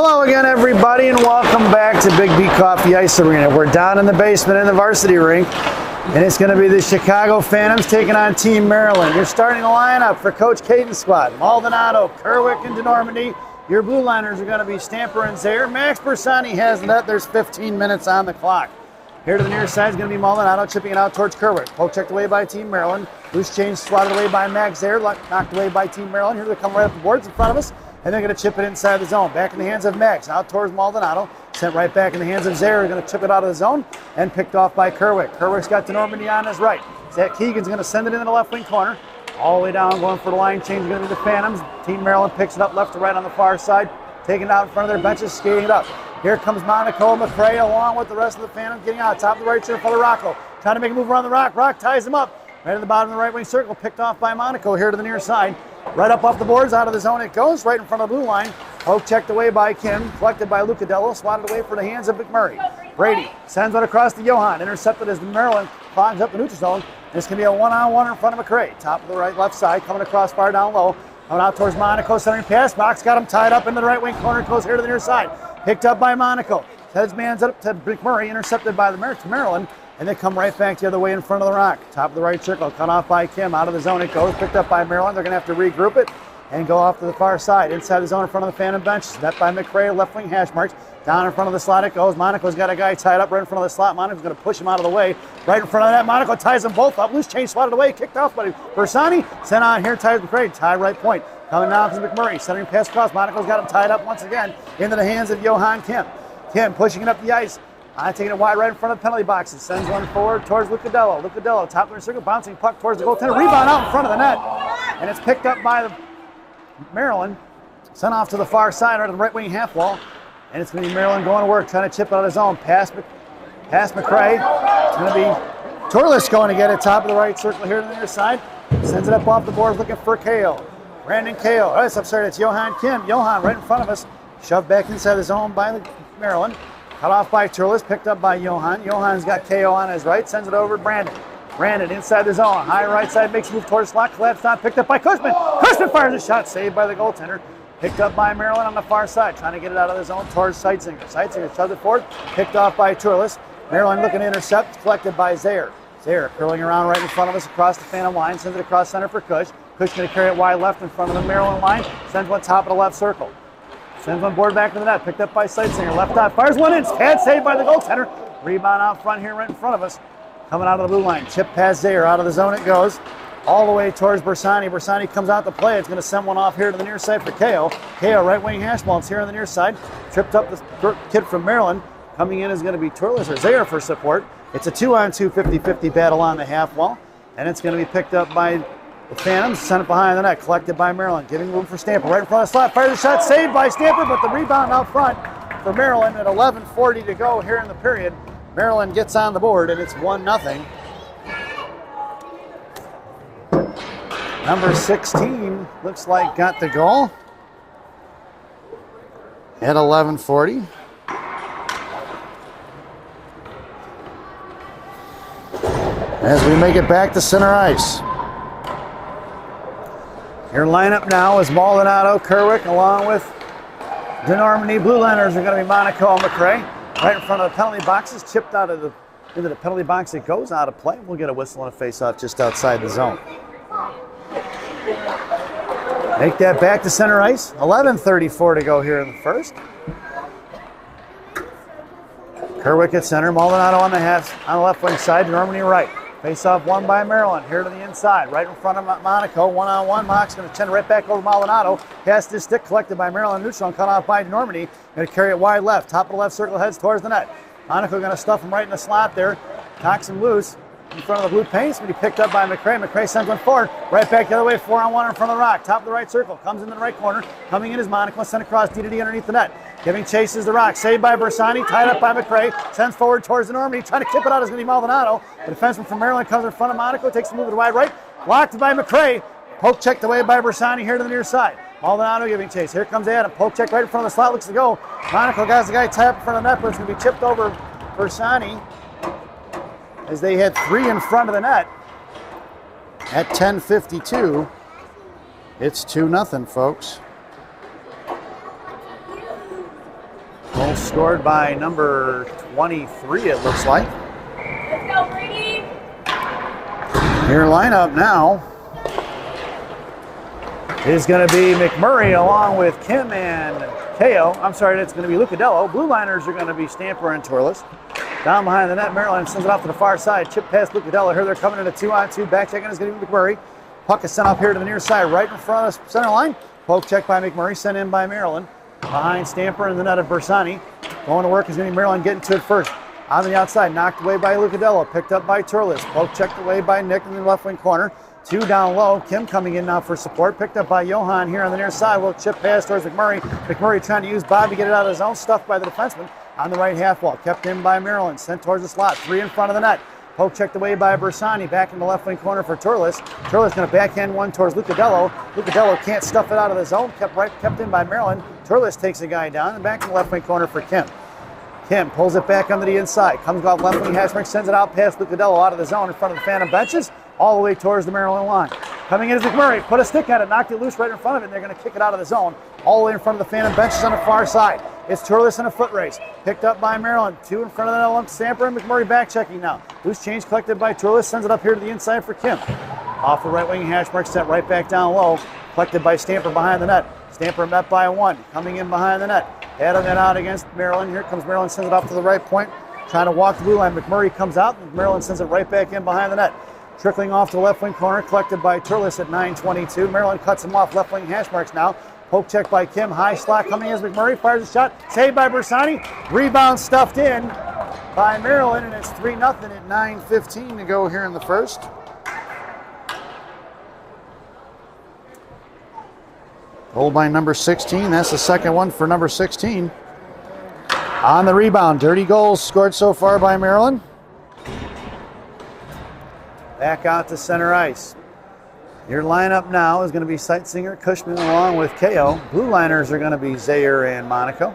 Hello again, everybody, and welcome back to Big B Coffee Ice Arena. We're down in the basement in the varsity rink, and it's going to be the Chicago Phantoms taking on Team Maryland. Your starting lineup for Coach Caden's squad: Maldonado, Kerwick, and DeNormandy. Your blue liners are going to be Stamper and Zaire. Max Bersani has the net. There's 15 minutes on the clock. Here to the near side is going to be Maldonado, chipping it out towards Kerwick. Poke checked away by Team Maryland. Loose change swatted away by Max Zaire, knocked away by Team Maryland. Here they come right up the boards in front of us, and they're going to chip it inside the zone. Back in the hands of Max, out towards Maldonado. Sent right back in the hands of Zaire. They're going to chip it out of the zone, and picked off by Kerwick. Kerwick's got DeNormandy on his right. Zach Keegan's going to send it into the left wing corner. All the way down, going for the line change, going to be the Phantoms. Team Maryland picks it up left to right on the far side, taking it out in front of their benches, skating it up. Here comes Monaco McCray along with the rest of the Phantoms, getting out top of the right center for Rocco. Trying to make a move around the rock. Rock ties him up. Right at the bottom of the right wing circle, picked off by Monaco here to the near side. Right up off the boards, out of the zone it goes, right in front of the blue line. Poke checked away by Kim, collected by Lucadello, swatted away for the hands of McMurray. Brady sends it across to Johan, intercepted as Maryland clogs up the neutral zone. This can be a one-on-one in front of McCray. Top of the right left side, coming across far down low. Coming out towards Monaco, centering pass. Box got him tied up into the right wing corner, goes here to the near side. Picked up by Monaco. Heads man's up to McMurray, intercepted by the Maryland, and they come right back the other way in front of the rock. Top of the right circle, cut off by Kim. Out of the zone it goes, picked up by Maryland. They're going to have to regroup it and go off to the far side. Inside the zone in front of the Phantom bench. Net by McCray, left wing hash marks. Down in front of the slot it goes. Monaco's got a guy tied up right in front of the slot. Monaco's going to push him out of the way. Right in front of that, Monaco ties them both up. Loose change swatted away, kicked off by Bersani. Sent on here, ties McCray, tie right point. Coming down to McMurray, centering pass across. Monaco's got him tied up once again into the hands of Johan Kim. Kim pushing it up the ice. Taking it wide right in front of the penalty box. It sends one forward towards Lucadello. Lucadello, top of the circle, bouncing puck towards the goaltender. Rebound out in front of the net. And it's picked up by the Maryland. Sent off to the far side, right on the right wing half wall. And it's going to be Maryland going to work, trying to chip it out of his own. Pass McCray. It's going to be Torlis going to get it, top of the right circle here to the near side. Sends it up off the boards, looking for Kao. Brandon Kao. Oh, it's Johan Kim. Johan right in front of us. Shoved back inside the zone by the Maryland. Cut off by Turles, picked up by Johan. Johan's got KO on his right, sends it over to Brandon. Brandon inside the zone, high right side, makes a move towards slot, collapsed on, picked up by Cushman. Cushman fires a shot, saved by the goaltender. Picked up by Maryland on the far side, trying to get it out of the zone towards Seitzinger. Seitzinger shoved it forward, picked off by Turles. Maryland looking to intercept, collected by Zaire. Zaire curling around right in front of us across the Phantom line, sends it across center for Cush. Cush going to carry it wide left in front of the Maryland line, sends one top of the left circle. Sends one board back to the net, picked up by Seitzinger. Left eye, fires one in, pad saved by the goaltender. Rebound out front here right in front of us. Coming out of the blue line, chip past Zaire, out of the zone it goes. All the way towards Bersani. Bersani comes out to play. It's going to send one off here to the near side for Kao. Kao, right wing hash balls here on the near side. Tripped up the kid from Maryland. Coming in is going to be Turles or Zaire for support. It's a 2-on-2 50-50 battle on the half wall. And it's going to be picked up by the Phantoms, sent it behind the net, collected by Maryland, giving room for Stamper. Right in front of the slot, fires a shot, saved by Stamper, but the rebound out front for Maryland at 11:40 to go here in the period. Maryland gets on the board, and it's 1-0. Number 16 looks like got the goal at 11:40. As we make it back to center ice. Your lineup now is Maldonado, Kerwick, along with DeNormandy. Blue liners are going to be Monaco and McCray. Right in front of the penalty boxes, chipped out of into the penalty box. It goes out of play. We'll get a whistle and a face-off just outside the zone. Make that back to center ice. 11:34 to go here in the first. Kerwick at center, Maldonado on the left wing side, DeNormandy right. Face-off won by Maryland, here to the inside, right in front of Monaco, one-on-one. Mock's going to send it right back over Maldonado. Cast his stick, collected by Maryland neutral, and cut off by DeNormandy. Going to carry it wide left, top of the left circle, heads towards the net. Monaco going to stuff him right in the slot there. Knocks him loose in front of the blue paints, but he picked up by McCray. McCray sends one forward, right back the other way, 4-on-1 in front of the rock. Top of the right circle, comes into the right corner. Coming in is Monaco, sent across D-to-D underneath the net. Giving chase is the rock, saved by Bersani, tied up by McCray, sends forward towards DeNormandy, trying to kip it out is going to be Maldonado. The defenseman from Maryland comes in front of Monaco, takes the move to the wide right, blocked by McCray, poke checked away by Bersani here to the near side. Maldonado giving chase, here comes Adam, poke check right in front of the slot, looks to go. Monaco got the guy tied up in front of the net, but it's going to be chipped over Bersani as they had 3 in front of the net at 10:52. It's 2-0, folks. goal, scored by number 23, it looks like. Let's go, Brady! Your lineup now is going to be McMurray along with Kim and KO. I'm sorry, it's going to be Lucadello. Blue liners are going to be Stamper and Torles. Down behind the net, Maryland sends it off to the far side. Chip past Lucadello. Here they're coming in a 2-on-2. Back checking is going to be McMurray. Puck is sent up here to the near side, right in front of the center line. Poke check by McMurray, sent in by Maryland. Behind Stamper and the net of Bersani. Going to work is going to be Maryland getting to it first. On the outside, knocked away by Lucadello. Picked up by Torles. Poke checked away by Nick in the left wing corner. 2 down low. Kim coming in now for support. Picked up by Johan here on the near side. Will chip pass towards McMurray. McMurray trying to use Bob to get it out of his own. Stuffed by the defenseman on the right half wall. Kept in by Maryland. Sent towards the slot. 3 in front of the net. Poke checked away by Bersani. Back in the left wing corner for Torles. Torles going to backhand one towards Lucadello. Lucadello can't stuff it out of the zone. Kept in by Maryland. Torles takes a guy down and back in the left wing corner for Kim. Kim pulls it back onto the inside. Comes off left wing hash mark. Sends it out past Lucadello out of the zone in front of the Phantom benches. All the way towards the Maryland line. Coming in is McMurray. Put a stick at it. Knocked it loose right in front of it. And they're going to kick it out of the zone. All the way in front of the Phantom benches on the far side. It's Torles in a foot race. Picked up by Maryland. 2 in front of the net. Stamper and McMurray back checking now. Loose change collected by Torles. Sends it up here to the inside for Kim. Off the right wing hash mark. Sent right back down low. Collected by Stamper behind the net. Stamper met by 1. Coming in behind the net. Head of it out against Maryland. Here comes Maryland. Sends it off to the right point. Trying to walk the blue line. McMurray comes out. And Maryland sends it right back in behind the net. Trickling off to the left wing corner, collected by Torles at 9:22. Maryland cuts him off left wing hash marks now. Poke check by Kim. High slot coming as McMurray fires a shot. Saved by Bersani. Rebound stuffed in by Maryland, and it's 3-0 at 9:15 to go here in the first. Goal by number 16. That's the second one for number 16. On the rebound, dirty goals scored so far by Maryland. Back out to center ice. Your lineup now is going to be Sightsenger, Cushman, along with KO. Blue liners are going to be Zaire and Monaco.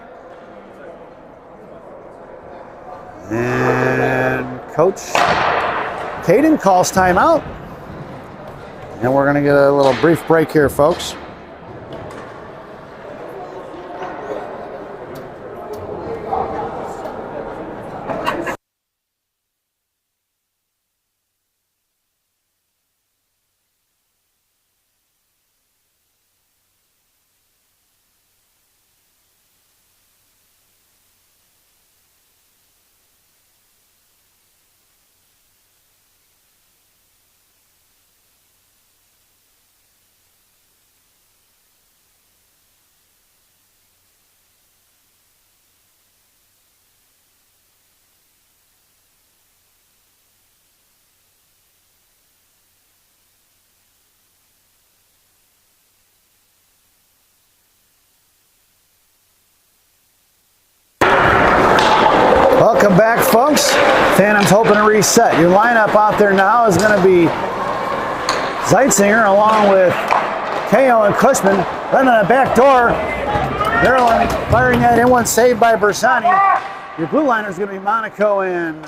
And Coach Caden calls timeout. And we're going to get a little brief break here, folks. Welcome back, folks. Phantoms hoping to reset. Your lineup out there now is going to be Zeitzinger along with KO and Cushman. Then on the back door, Maryland firing that in one, saved by Bersani. Your blue liner is going to be Monaco and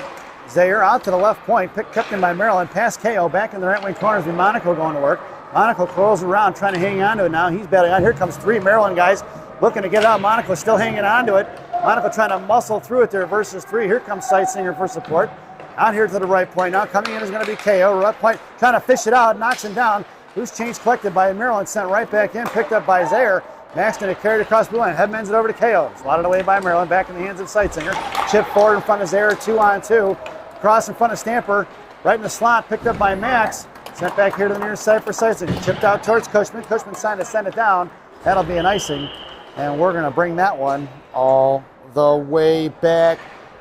Zaire out to the left point, kept in by Maryland, past KO, back in the right wing corners with Monaco going to work. Monaco curls around, trying to hang on to it now. He's battling out. Here comes 3 Maryland guys looking to get it out. Monaco still hanging on to it. Monaco trying to muscle through it there versus 3. Here comes Sightsenger for support. Out here to the right point now. Coming in is going to be KO. Right point trying to fish it out. Knocks him down. Loose change collected by Maryland. Sent right back in. Picked up by Zaire. Maxton it carried across blue line. Headmans it over to KO. Slotted away by Maryland. Back in the hands of Sightsenger. Chip forward in front of Zaire. 2-on-2. Cross in front of Stamper. Right in the slot. Picked up by Max. Sent back here to the near side for Sightsenger. Chipped out towards Cushman. Cushman signed to send it down. That'll be an icing. And we're going to bring that one all the way back.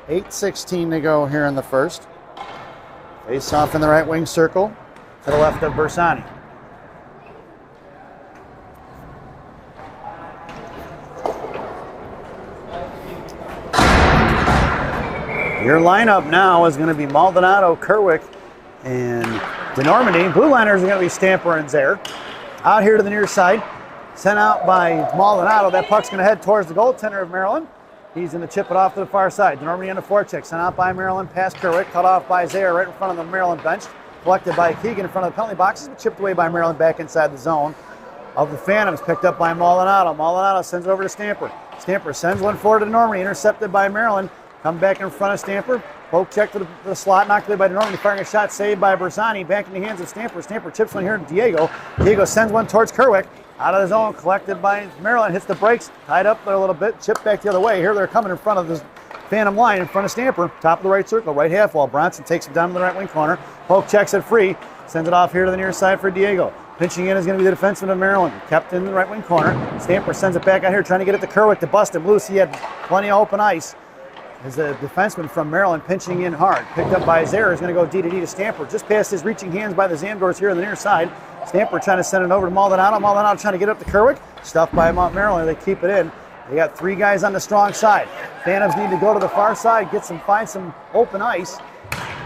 8:16 to go here in the first. Face off in the right wing circle to the left of Bersani. Your lineup now is going to be Maldonado, Kerwick, and DeNormandy. Blue liners are going to be Stamper and Zaire. Out here to the near side. Sent out by Maldonado. That puck's going to head towards the goaltender of Maryland. He's going to chip it off to the far side. DeNormandy on the forecheck. Sent out by Maryland past Kerwick. Cut off by Zaire right in front of the Maryland bench. Collected by Keegan in front of the penalty boxes. Chipped away by Maryland back inside the zone of the Phantoms. Picked up by Maldonado. Maldonado sends it over to Stamper. Stamper sends one forward to Normandy, intercepted by Maryland. Come back in front of Stamper. Poke check to the slot, knocked away by Normandy, firing a shot saved by Bersani. Back in the hands of Stamper. Stamper chips one here to Diego. Diego sends one towards Kerwick. Out of the zone, collected by Maryland, hits the brakes, tied up there a little bit, chipped back the other way. Here they're coming in front of this Phantom line in front of Stamper. Top of the right circle, right half wall. Bronson takes it down to the right wing corner. Poke checks it free, sends it off here to the near side for Diego. Pinching in is going to be the defenseman of Maryland. Kept in the right wing corner. Stamper sends it back out here, trying to get it to Kerwick to bust him loose. He had plenty of open ice. As the defenseman from Maryland pinching in hard. Picked up by Zaire, is going to go D to Stamper. Just past his reaching hands by the Zamdors here on the near side. Stamper trying to send it over to Maldonado. Maldonado trying to get up to Kerwick. Stuffed by Mount Maryland. They keep it in. They got 3 guys on the strong side. Phantoms need to go to the far side, find some open ice.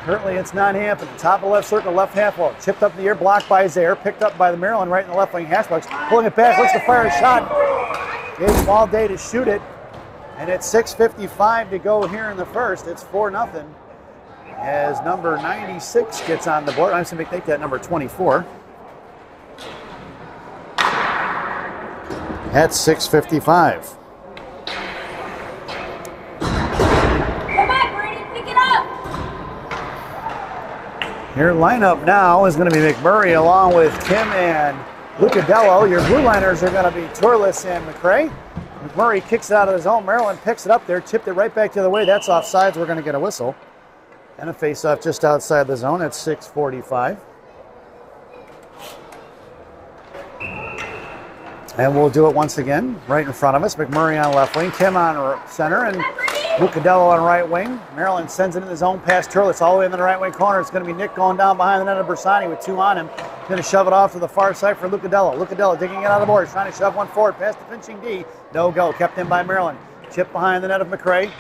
Currently it's not happening. Top of the left circle, left half wall. Chipped up in the air, blocked by Zaire. Picked up by the Maryland right in the left wing hash box. Pulling it back, looks to fire a shot. Gave him all day to shoot it. And it's 6:55 to go here in the first. It's 4-0 as number 96 gets on the board. I'm just going to make that number 24. At 6:55. Come on, Brady, pick it up. Your lineup now is going to be McMurray along with Kim and Lucadello. Your blue liners are going to be Torles and McRae. McMurray kicks it out of the zone. Maryland picks it up there, tipped it right back the other way. That's offsides. We're going to get a whistle. And a face-off just outside the zone at 6:45. And we'll do it once again, right in front of us. McMurray on left wing, Kim on center, and Lucadello on right wing. Maryland sends it in the zone past Turles all the way in the right wing corner. It's going to be Nick going down behind the net of Bersani with 2 on him. Going to shove it off to the far side for Lucadello. Lucadello digging it out of the boards, trying to shove one forward past the pinching D. No go, kept in by Maryland. Chip behind the net of McRae.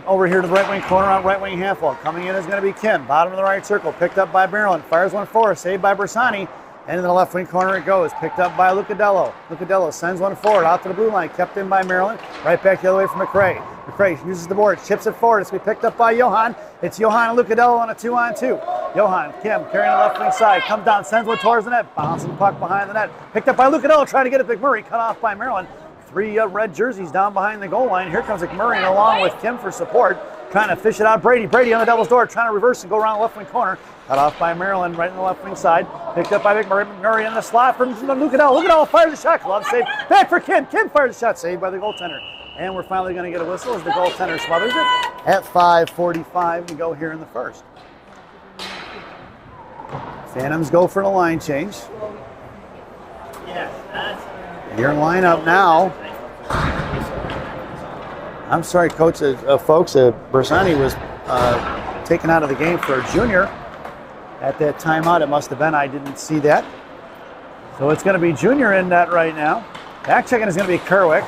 Over here to the right wing corner on right wing half wall. Coming in is going to be Kim. Bottom of the right circle, picked up by Maryland. Fires one forward, saved by Bersani. And in the left wing corner it goes, picked up by Lucadello. Lucadello sends one forward, out to the blue line, kept in by Maryland. Right back the other way from McRae. McRae uses the board, chips it forward. It's going to be picked up by Johan. It's Johan and Lucadello on a 2-on-2. Johan, Kim, carrying the left wing side, comes down, sends one towards the net, bouncing puck behind the net. Picked up by Lucadello, trying to get it to McMurray, cut off by Maryland. 3 red jerseys down behind the goal line. Here comes McMurray along with Kim for support, trying to fish it out. Brady on the devil's door, trying to reverse and go around the left wing corner. Cut off by Maryland right in the left wing side. Picked up by McMurray. McMurray in the slot from Lucadello. Lucadello fires the shot. Glove save. Back for Kim. Kim fires the shot. Saved by the goaltender. And we're finally going to get a whistle as the goaltender smothers it. At 5:45 to go here in the first. Phantoms go for the line change. Your lineup now. I'm sorry, Coach, folks. Bersani was taken out of the game for a junior. At that timeout, it must have been. I didn't see that. So it's going to be Junior in net right now. Back checking is going to be Kerwick.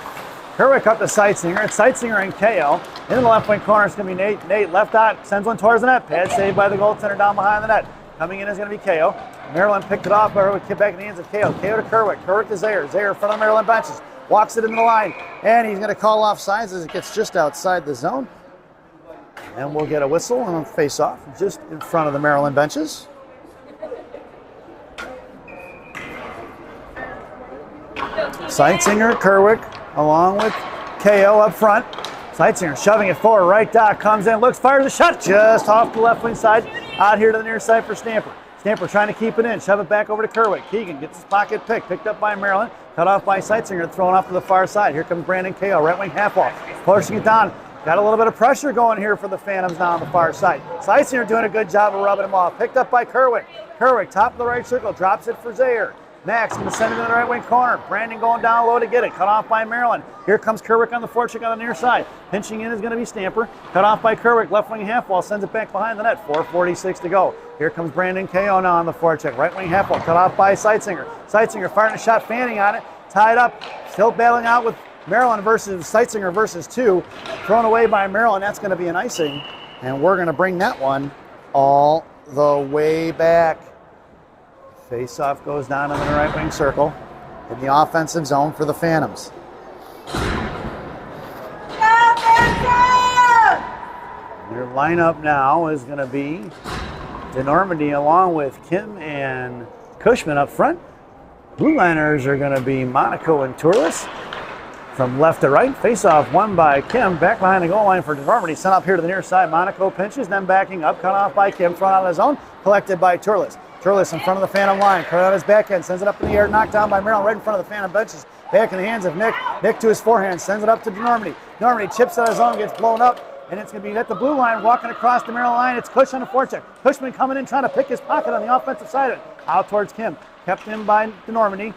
Kerwick up to Seitzinger. It's Seitzinger and KO. In the left wing corner, it's going to be Nate. Nate left out, sends one towards the net. Pad saved by the goaltender down behind the net. Coming in is going to be KO. Maryland picked it off, but it back in the hands of KO. KO to Kerwick. Kerwick to Zaire. Zaire in front of Maryland benches. Walks it into the line. And he's going to call off sides as it gets just outside the zone. And we'll get a whistle and a face-off just in front of the Maryland benches. Seitzinger, Kerwick, along with KO up front. Seitzinger shoving it forward. Right dot comes in, looks, fires a shot just off the left wing side. Out here to the near side for Stamper. Stamper trying to keep it in, shove it back over to Kerwick. Keegan gets his pocket picked up by Maryland. Cut off by Seitzinger, thrown off to the far side. Here comes Brandon KO, right wing half wall. Pushing it down. Got a little bit of pressure going here for the Phantoms now on the far side. Seitzinger doing a good job of rubbing him off. Picked up by Kerwick. Kerwick, top of the right circle, drops it for Zaire. Max going to send it in the right wing corner. Brandon going down low to get it. Cut off by Maryland. Here comes Kerwick on the forecheck on the near side. Pinching in is going to be Stamper. Cut off by Kerwick. Left wing half wall. Sends it back behind the net. 4:46 to go. Here comes Brandon KO now on the forecheck. Right wing half wall. Cut off by Seitzinger. Seitzinger firing a shot, fanning on it. Tied up. Still battling out with Maryland versus Seitzinger versus 2. Thrown away by Maryland. That's going to be an icing. And we're going to bring that one all the way back. Face-off goes down in the right wing circle in the offensive zone for the Phantoms. Their lineup now is going to be DeNormandy along with Kim and Cushman up front. Blue liners are going to be Monaco and Turles. from left to right. Face-off won by Kim. Back behind the goal line for Denormity. Sent up here to the near side. Monaco pinches, then backing up. Cut off by Kim. Thrown out of his own. Collected by Turles. Turles in front of the Phantom line. Cut out his back end. Sends it up in the air. Knocked down by Maryland right in front of the Phantom benches. Back in the hands of Nick. Nick to his forehand. Sends it up to Denormity. Denormity chips out of his own. Gets blown up. And it's going to be at the blue line, walking across the Maryland line. It's Cush on the forecheck. Cushman coming in, trying to pick his pocket on the offensive side of it. Out towards Kim. Kept in by Denormity.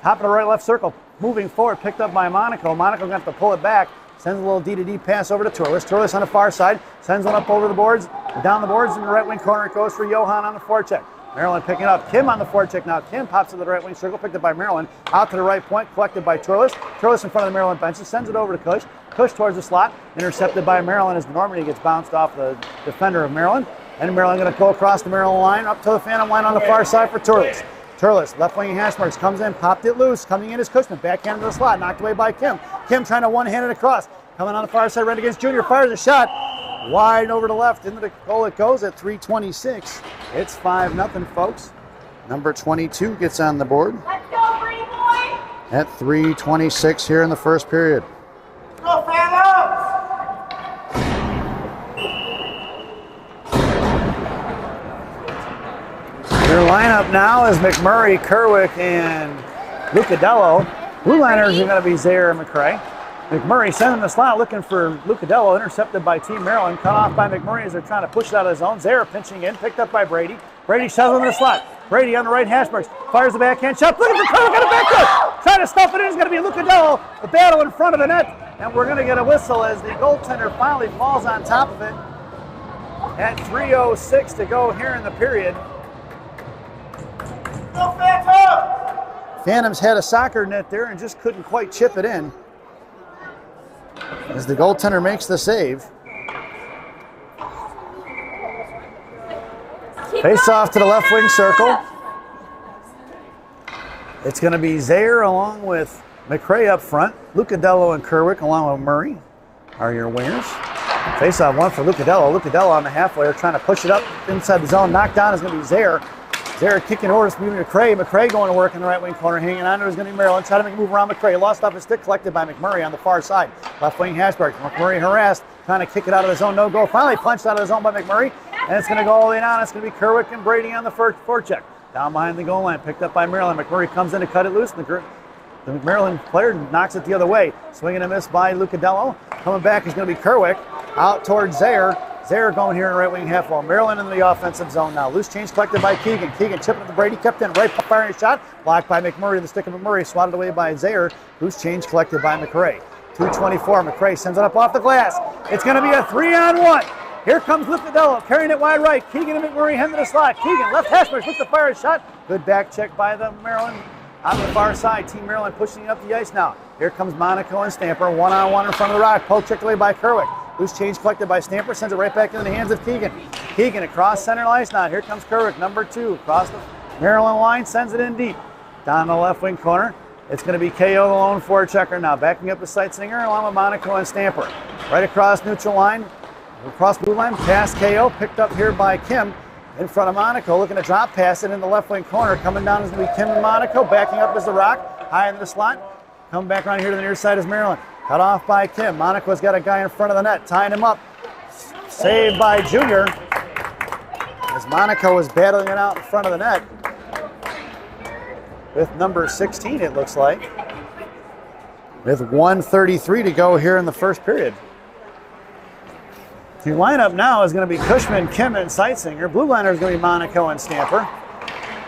Top of the right-left circle. Moving forward, picked up by Monaco. Monaco going to have to pull it back. Sends a little D-to-D pass over to Turles. Turles on the far side. Sends one up over the boards. Down the boards in the right wing corner. It goes for Johan on the forecheck. Maryland picking up. Kim on the forecheck now. Kim pops to the right wing circle. Picked up by Maryland. Out to the right point. Collected by Turles. Turles in front of the Maryland benches. Sends it over to Cush. Cush towards the slot. Intercepted by Maryland as Denormity gets bounced off the defender of Maryland. And Maryland going to go across the Maryland line up to the Phantom line on the far side for Turles. Turles, left wing hash marks, comes in, popped it loose. Coming in is Cushman. Backhand to the slot. Knocked away by Kim. Kim trying to one-hand it across. Coming on the far side, right against Junior. Fires a shot. Wide over to left. Into the goal it goes at 3:26. It's 5-0, folks. Number 22 gets on the board. Let's go, Brady boy! At 3:26 here in the first period. Go, Phantoms! Your lineup now is McMurray, Kerwick, and Lucadello. Blue liners are going to be Zaire and McCray. McMurray sending the slot, looking for Lucadello, intercepted by Team Maryland. Cut off by McMurray as they're trying to push it out of his zone. Zaire pinching in, picked up by Brady. Brady shoves him in the slot. Brady on the right hash marks, fires the backhand shot. Looking for Kerwick on the back foot. Trying to stuff it in. It's going to be Lucadello. The battle in front of the net. And we're going to get a whistle as the goaltender finally falls on top of it. At 3:06 to go here in the period. Go, Phantoms! Phantoms had a soccer net there and just couldn't quite chip it in. As the goaltender makes the save. Face off to the left wing circle. It's going to be Zaire along with McCray up front. Lucadello and Kerwick along with Murray are your wingers. Face off one for Lucadello. Lucadello on the halfway trying to push it up inside the zone. Knocked down is going to be Zaire. Zaire kicking over to McCray. McCray going to work in the right wing corner. Hanging on to is going to be Maryland. Trying to make a move around McCray. Lost off his stick. Collected by McMurray on the far side. Left wing Hashberg. McMurray harassed. Trying to kick it out of his zone. No goal. Finally punched out of his zone by McMurray. And it's going to go all the way down. It's going to be Kerwick and Brady on the forecheck. Down behind the goal line. Picked up by Maryland. McMurray comes in to cut it loose. The Maryland player knocks it the other way. Swinging a miss by Lucadello. Coming back is going to be Kerwick. Out towards Zaire. Zaire going here in the right wing half wall. Maryland in the offensive zone now. Loose change collected by Keegan. Keegan chipping it to Brady. Kept in right, firing a shot. Blocked by McMurray. The stick of McMurray swatted away by Zaire. Loose change collected by McCray. 2:24. McCray sends it up off the glass. It's going to be a 3-on-1. Here comes Lucadello carrying it wide right. Keegan and McMurray heading to the slot. Keegan left hash mark with the fire shot. Good back check by the Maryland on the far side. Team Maryland pushing it up the ice now. Here comes Monaco and Stamper. One-on-one in front of the rock. Poke checked away by Kerwick. Loose change collected by Stamper. Sends it right back into the hands of Keegan. Keegan across center ice now. Here comes Kerwick, number 2. Across the Maryland line. Sends it in deep. Down the left wing corner. It's going to be KO, the lone forechecker now. Backing up the Sightsinger along with Monaco and Stamper. Right across neutral line. Across blue line. Past KO. Picked up here by Kim. In front of Monaco. Looking to drop pass it in the left wing corner. Coming down is going to be Kim and Monaco. Backing up is the Rock. High into the slot. Coming back around here to the near side is Maryland. Cut off by Kim. Monaco's got a guy in front of the net, tying him up. Saved by Junior. As Monaco is battling it out in front of the net. With number 16, it looks like. With 1:33 to go here in the first period. The lineup now is going to be Cushman, Kim, and Sightsinger. Blue liner is going to be Monaco and Stamper.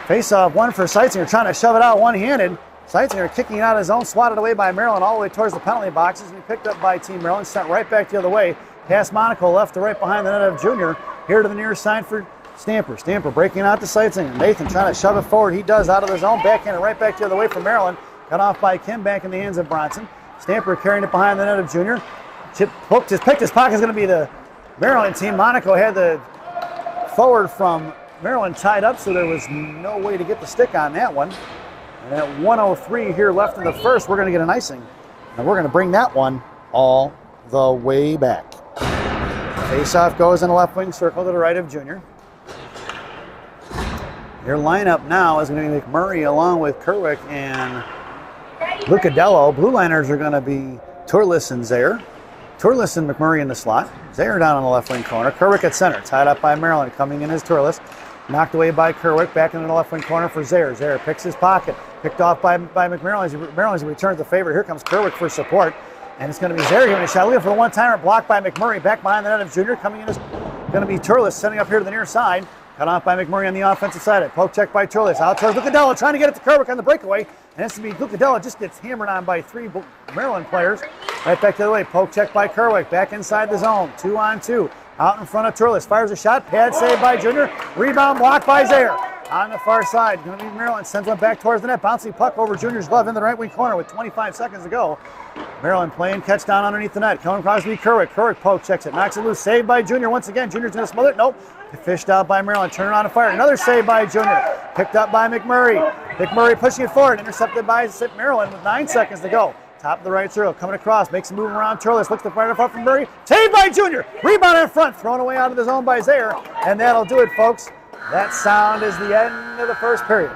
Face off one for Sightsinger, trying to shove it out one-handed. Sightsinger kicking it out of his own, swatted away by Maryland all the way towards the penalty boxes, and he picked up by Team Maryland, sent right back the other way. Past Monaco, left to right behind the net of Junior. Here to the near side for Stamper. Stamper breaking out to Sightsinger. Nathan trying to shove it forward. He does out of the zone, backhanded right back the other way for Maryland. Cut off by Kim, back in the hands of Bronson. Stamper carrying it behind the net of Junior. Chip picked his pocket. Is going to be the Maryland team. Monaco had the forward from Maryland tied up, so there was no way to get the stick on that one. And at 1:03 here left in the first, we're going to get an icing. And we're going to bring that one all the way back. Face-off goes in the left wing circle to the right of Junior. Your lineup now is going to be McMurray along with Kerwick and Lucadello. Blue liners are going to be Turles and Zaire. Turles and McMurray in the slot. Zaire down on the left wing corner. Kerwick at center, tied up by Maryland. Coming in is Turles. Knocked away by Kerwick, back into the left wing corner for Zaire. Zaire picks his pocket. Picked off by McMurray. Maryland's returns the favor. Here comes Kerwick for support. And it's going to be Zaire giving a shot. Looking for the one-timer, blocked by McMurray. Back behind the net of Junior. Coming in is going to be Turles, sending up here to the near side. Cut off by McMurray on the offensive side. Poke check by Turles. Out towards Lucadello, trying to get it to Kerwick on the breakaway. And it's going to be Lucadello, just gets hammered on by 3 Maryland players. Right back the other way. Poke check by Kerwick. Back inside the zone. 2-on-2. Out in front of Turles. Fires a shot. Pad save by Junior. Rebound blocked by Zaire. On the far side. Going to be Maryland. Sends one back towards the net. Bouncing puck over Junior's glove in the right wing corner with 25 seconds to go. Maryland playing catch down underneath the net. Coming across to be Kerwick. Kerwick poke checks it. Knocks it loose. Saved by Junior once again. Junior's going to smother it. Nope. Fished out by Maryland. Turn around and fire. Another save by Junior. Picked up by McMurray. McMurray pushing it forward. Intercepted by Maryland with 9 seconds to go. Top of the right circle. Coming across. Makes a move around Turles. Looks to fire it up from Murray. Saved by Junior. Rebound in front. Thrown away out of the zone by Zaire. And that'll do it, folks. That sound is the end of the first period.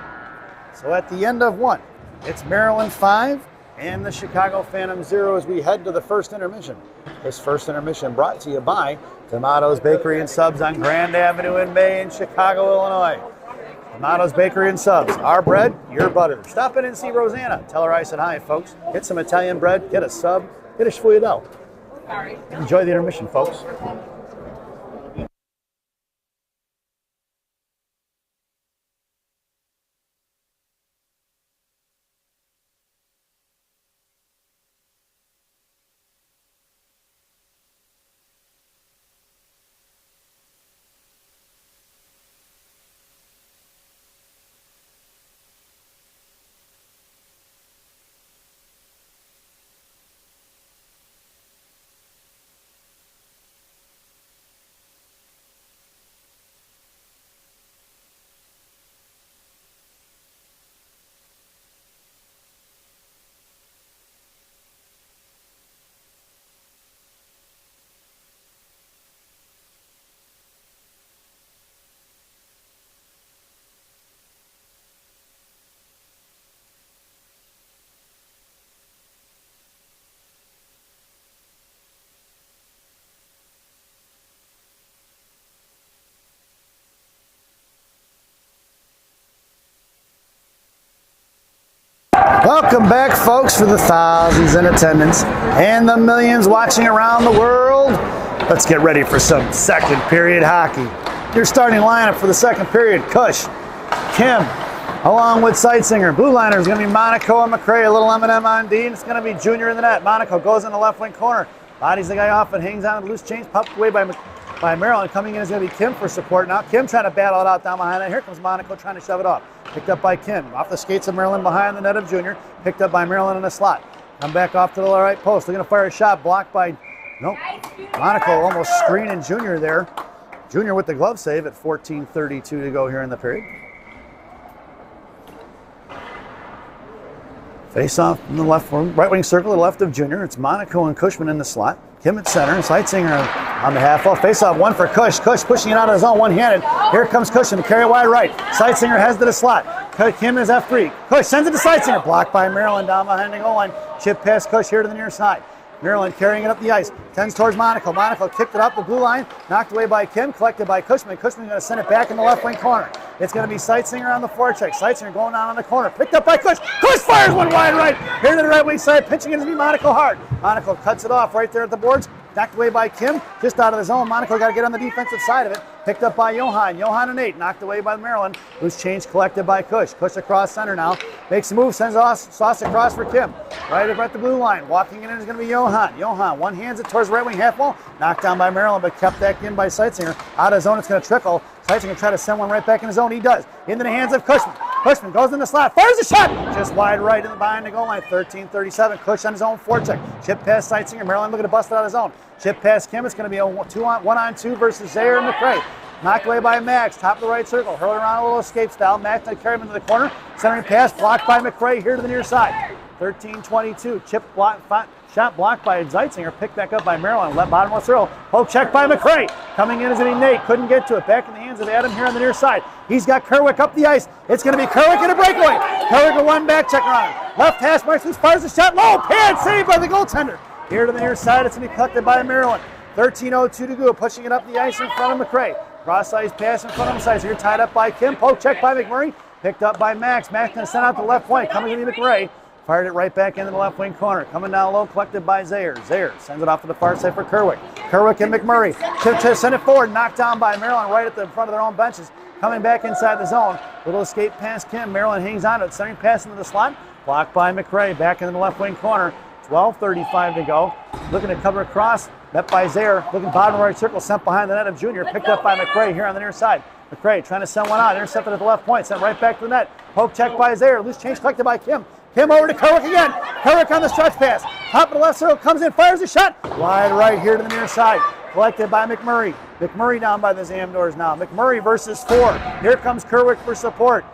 So at the end of one, it's Maryland 5 and the Chicago Phantom 0 as we head to the first intermission. This first intermission brought to you by Tomato's Bakery and Subs on Grand Avenue in May in Chicago, Illinois. Tomato's Bakery and Subs, our bread, your butter. Stop in and see Rosanna. Tell her I said hi, folks. Get some Italian bread, get a sub, get a sfogliatelle. Enjoy the intermission, folks. Welcome back, folks, for the thousands in attendance and the millions watching around the world. Let's get ready for some second period hockey. Your starting lineup for the second period: Kush, Kim, along with Seitzinger. Blue liner is going to be Monaco and McRae. A little M&M on D, and it's going to be Junior in the net. Monaco goes in the left wing corner, bodies the guy off and hangs on with loose change, popped away by Maryland. Coming in is going to be Kim for support now. Kim trying to battle it out down behind it. Here comes Monaco trying to shove it off. Picked up by Kim. Off the skates of Maryland behind the net of Junior. Picked up by Maryland in the slot. Come back off to the right post. They're going to fire a shot. Blocked by, nope. Monaco almost screening Junior there. Junior with the glove save at 14:32 to go here in the period. Face off in the left wing, right wing circle to the left of Junior. It's Monaco and Cushman in the slot. Kim at center. Seitzinger on the half wall. Face off one for Kush. Kush pushing it out of his own one-handed. Here comes Cushman to carry wide right. Seitzinger heads to the slot. Kim is F3. Kush sends it to Seitzinger. Blocked by Maryland down behind the goal line. Chip past Kush here to the near side. Maryland carrying it up the ice. Tends towards Monaco. Monaco kicked it up the blue line. Knocked away by Kim. Collected by Cushman. Cushman going to send it back in the left wing corner. It's going to be Seitzinger on the forecheck. Seitzinger going down on the corner. Picked up by Kush. Kush fires one wide right. Here to the right wing side. Pitching it to be Monaco hard. Monaco cuts it off right there at the boards. Knocked away by Kim. Just out of the zone. Monaco got to get on the defensive side of it. Picked up by Johan. Johan and Nate. Knocked away by Maryland. Loose change collected by Kush. Kush across center now. Makes a move. Sends sauce across for Kim. Right up at the blue line. Walking in is going to be Johan. Johan one hands it towards the right wing half wall. Knocked down by Maryland, but kept that in by Seitzinger. Out of zone. It's going to trickle. Seitzinger try to send one right back in the zone. He does. Into the hands of Cushman. Cushman goes in the slot. Fires a shot. Just wide right in the behind the goal line. 13:37. Kush on his own forecheck. Chip past Seitzinger. Maryland looking to bust it out of zone. Chip past Kim. It's going to be a 1-on-2 versus Zaire and McRae. Knocked away by Max. Top of the right circle. Hurled around a little escape style. Max to carry him into the corner. Centering pass. Blocked by McRae here to the near side. 13:22. Chip Shot blocked by Zeitzinger, picked back up by Maryland. Left bottom left throw. Poke check by McRae. Coming in is going to be Nate. Couldn't get to it. Back in the hands of Adam here on the near side. He's got Kerwick up the ice. It's going to be Kerwick in a breakaway. Kerwick a one back check on him. Left hash marks loose, fires the shot. Low pad saved by the goaltender. Here to the near side. It's going to be collected by Maryland. 13:02 to go. Pushing it up the ice in front of McRae. Cross ice pass in front of him. Size here tied up by Kim. Poke check by McMurray. Picked up by Max. Max going to send out the left point. Coming to McRae. Fired it right back into the left wing corner. Coming down low, collected by Zaire. Zaire sends it off to the far side for Kerwick. Kerwick and McMurray. To send it forward. Knocked down by Maryland right at the front of their own benches. Coming back inside the zone. Little escape past Kim. Maryland hangs on to it. Sending pass into the slot. Blocked by McRae. Back into the left wing corner. 12:35 to go. Looking to cover across. Met by Zaire. Looking bottom right circle. Sent behind the net of Junior. Picked up by McRae here on the near side. McRae trying to send one out. Intercepted at the left point. Sent right back to the net. Poke check by Zaire. Loose change collected by Kim. Kim over to Kerwick again. Kerwick on the stretch pass. Top of the left circle. Comes in. Fires a shot. Wide right here to the near side. Collected by McMurray. McMurray down by the Zamdors now. McMurray versus 4. Here comes Kerwick for support.